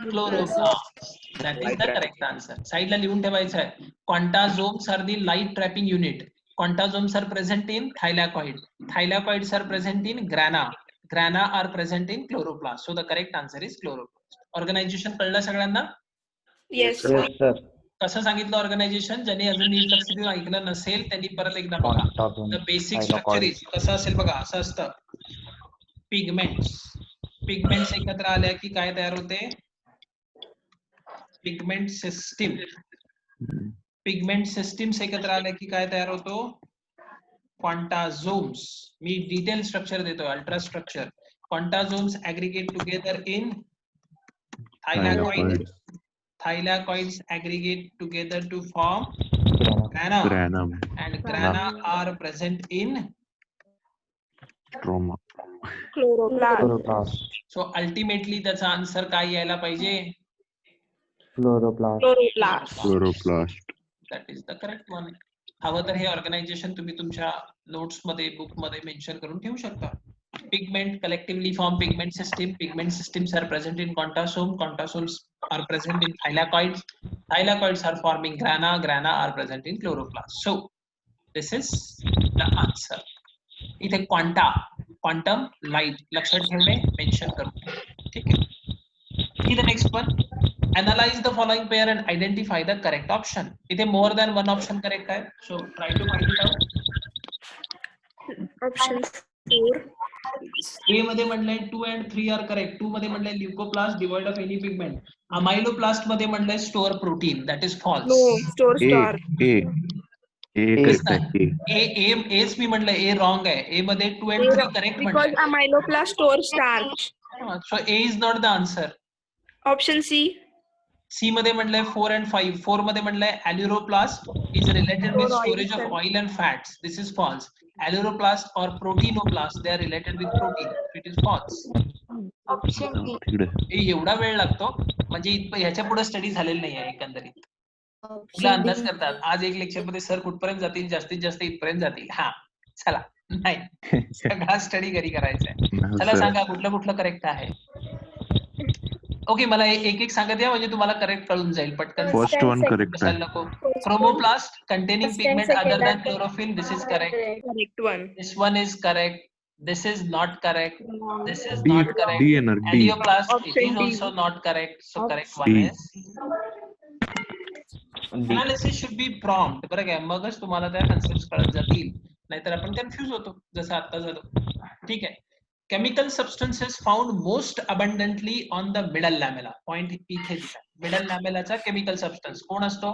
Chloroplast. That is the correct answer. साइडला लिहून ठेवायचं आहे. Quantasomes are the light trapping unit. Quantasomes are present in thylakoid. Thylakoids are present in grana. Grana are present in chloroplast. So the correct answer is chloroplast. Organization कळलं सगळ्यांना. Yes. Yes, sir. कसं सांगितलं organisation. ज्यांनी अजून NEET लक्ष देऊन ऐकलं नसेल त्यांनी परत एकदा बघा. द बेसिक स्ट्रक्चर इज कसं असेल बघा. असं असतं. पिगमेंट्स एकत्र आल्या की काय तयार होते. पिगमेंट सिस्टीम्स एकत्र आल्या की काय तयार होतो. क्वांटाझोम्स. मी डिटेल स्ट्रक्चर देतो. Ultra structure. Quantasomes aggregate together in thylakoid. Thylakoids aggregate together to form grana. Granum. And grana are present in Stroma. Chloroplast. so ultimately त्याचा आन्सर काय यायला पाहिजे. Chloroplast. Chloroplast. That is the correct one. हवं तर हे organisation तुम्ही तुमच्या notes मध्ये book मध्ये मेन्शन करून ठेवू शकता. Pigment collectively form pigment system. Pigment systems are present in quantasome. Quantasomes are present in thylakoids. Thylakoids are forming grana. Grana are present in chloroplast. So this is the answer. इथे quantum light लक्षात ठेवणे mention करू. ठीक आहे. See the next one. Analyze the following pair and identify the correct option. इथे more than one option correct आहे. So try to find it out. Option 4. A मध्ये म्हटलंय 2 and 3 are correct. 2 मध्ये म्हटलंय leucoplast devoid of any pigment. Amyloplast मध्ये म्हटलंय store protein. That is false. No, store star. A correct आहे. A's मी म्हटलंय A wrong आहे. A मध्ये 2 and 3 correct Because म्हटलंय. amyloplast store starch. So A is not the answer. Option C. C मध्ये म्हटलंय 4 and 5. 4 मध्ये म्हटलंय alluroplast is related with storage of oil and fats. This is false. Alluroplast or proteinoplast they are related with protein. It is false. Option D. तिकडे. एवढा वेळ लागतो म्हणजे ह्याच्या पुढे स्टडी झालेली नाही आहे एकंदरीत. तुला अंदाज करतात आज एक लेक्चर मध्ये सर कुठपर्यंत जातील. जास्तीत जास्त इथपर्यंत जातील. हा चला नाही सगळा स्टडी घरी करायचा आहे. चला सांगा कुठलं करेक्ट आहे. ओके मला एक सांगत या म्हणजे तुम्हाला करेक्ट कळून जाईल पटकन. फर्स्ट वन करेक्ट आहे. नको. Chromoplast containing pigment other than chlorophyll. This is correct. Correct one. This one is correct. This is not correct. This is D not correct. D येणार D. Alioplast, it Option is D. also not correct. So correct D. one is analysis should be prompt. बरं काय, मगच तुम्हाला त्या concept कळत जातील, नाहीतर आपण कन्फ्यूज होतो जसं आता झालं. ठीक आहे. Chemical substances found most abundantly on the middle lamella. Point इथे दिला. Middle lamella चा chemical substance कोण असतो?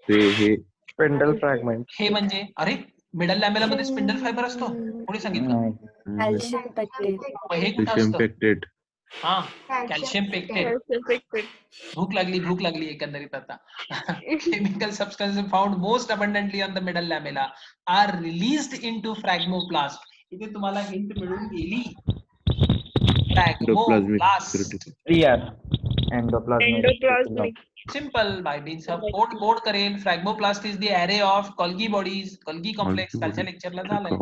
ते हे Spindle fragment. हे म्हणजे अरे मिडल लॅमेला मध्ये स्पिंडल फायबर असतो, कोणी सांगितलं? नाही. Calcium pectate. मग हे कुठं असतं? इम्पॅक्टेड. हा, कॅल्शियम पेक्टेट. भूक लागली एकंदरीत आता. Chemical substances found most abundantly on the middle lamella are released into fragmoplast. इथे तुम्हाला हिंट मिळून गेली. Fragmoplast. Endoplasmic. Simple by means of board करेल. Fragmoplast is the array of Golgi bodies, Golgi complex. कालच्या लेक्चरला झालंय.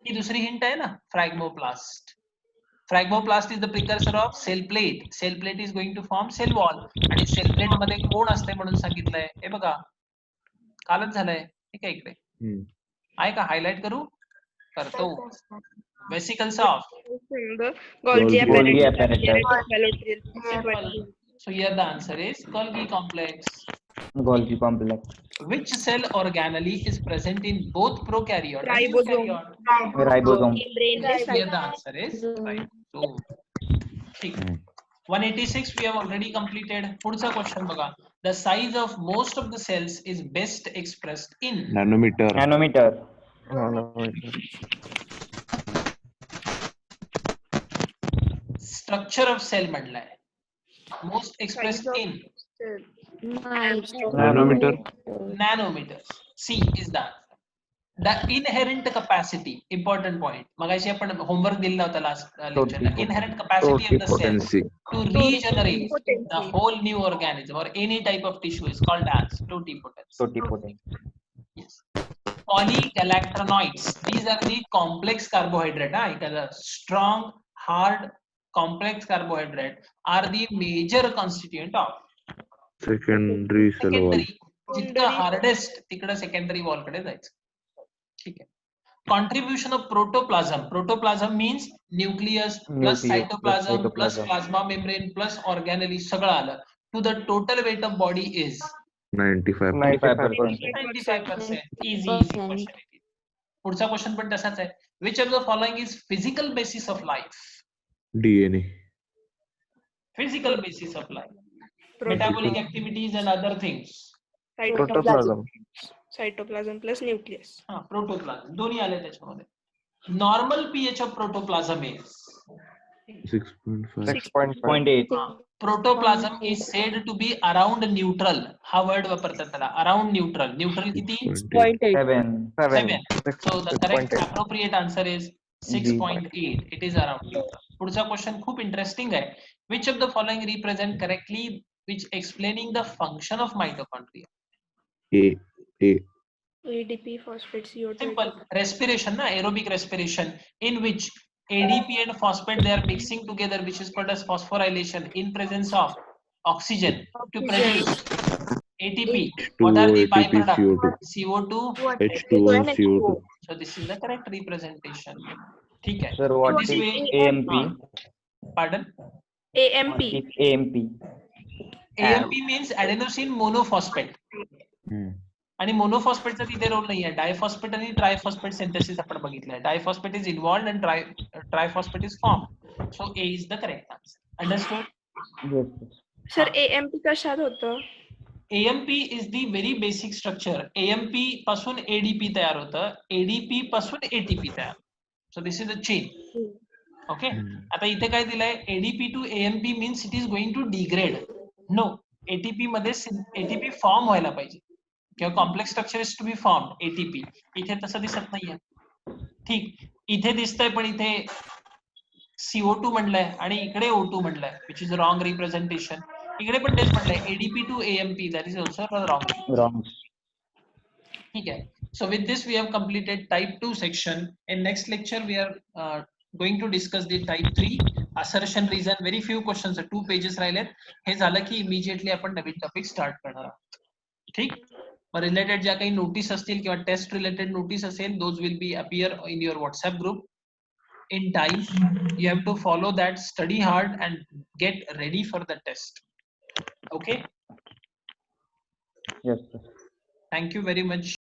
ही दुसरी हिंट आहे ना, phragmoplast. Phragmoplast is the precursor of cell plate. Cell plate is going to form cell wall, आणि cell plate मध्ये कोण असते म्हणून सांगितलंय हे बघा, कालच झालंय. ठीक आहे, इकडे आहे का, हायलाइट करू? करतो. Vesicles of Golgi Golgi apparatus. So here the answer is Golgi complex. Golgi complex. Which cell organelle is present in both prokaryote and Ribosome. eukaryote? Ribosome. Here the answer is ribosome. ठीक. 186 we have already completed. पुढचा question बघा. The size of most of the cells is best expressed in nanometre. Nanometer. structure of cell म्हटलंय. Most expressed in nanometre. nanometers. C is the answer. The inherent capacity, important point. मगाशी आपण homework दिला होता last lecture. Inherent capacity of the cell Potency. to regenerate the whole new organism or any type of tissue is called as totipotency. Totipotent. Yes. Polygalactonoids. These are the complex carbohydrate. The strong, hard, complex carbohydrate are the major constituent of secondary cell wall. secondary. जितकं hardest तिकडे secondary wall कडे जायचं. ठीक आहे. Contribution of protoplasm. Protoplasm means nucleus plus cytoplasm plus plasma membrane plus organelle सगळं आलं. To the total weight of body is 95%. 95%. Easy question. पुढचा question पण तसाच आहे. Which of the following is physical basis of life? DNA. Physical basis of life. Metabolic activities and other things. Protoplasm. Cytoplasm plus nucleus. हा, प्रोटोप्लाझम दोन्ही आले त्याच्यामध्ये. Normal pH of protoplasm is 6.5. 6.8. Protoplasm is said to be around neutral. हा word वापरतात त्याला, around neutral. Neutral किती? 7. 7. So the correct appropriate answer is 6.8. It is around neutral. पुढचा question खूप इंटरेस्टिंग आहे. Which of the following represent correctly which explaining the function of mitochondria? A. ADP, phosphate, CO2. Simple. Respiration, na, aerobic respiration, in which ADP and phosphate they are mixing together, which is called as phosphorylation in presence of oxygen to produce ATP. What are the byproducts? CO2, H2O, CO2. So this is the correct representation. ठीक है. Sir, what This is way, AMP? pardon? AMP. AMP. AMP means adenosine monophosphate. आणि मोनोफॉस्फेटचा तिथे role नाही आहे. Diphosphate आणि triphosphate synthesis आपण बघितलंय. Diphosphate is involved and triphosphate is form. So A is the correct answer. Understood? Yes. Sir AMP कशात होतं? AMP is the very basic structure. AMP पासून ADP तयार होतं. ADP पासून ATP तयार. So this is the chain. Okay. आता इथे काय दिलंय? ADP to AMP means it is going to degrade. No. ATP मध्ये ATP फॉर्म व्हायला पाहिजे. किंवा complex structure is to be form ATP. इथे तसं दिसत नाहीये. ठीक. इथे दिसतंय पण इथे CO2 म्हटलंय आणि इकडे O2 म्हटलंय, which is wrong representation. इकडे पण तेच म्हटलंय ADP to AMP, that is also wrong. Wrong. ठीक आहे. So with this we have completed type 2 section. In next lecture we are going to discuss the type 3 assertion reason. Very few questions, 2 pages राहिलेत. हे झालं की immediately आपण नवीन topic start करणार आहोत. ठीक. Related ज्या काही नोटीस असतील किंवा टेस्ट रिलेटेड नोटीस असेल, those will be appear in your WhatsApp group in time. You have to follow that, study hard and get ready for the test. Okay, Yes, sir. thank you very much.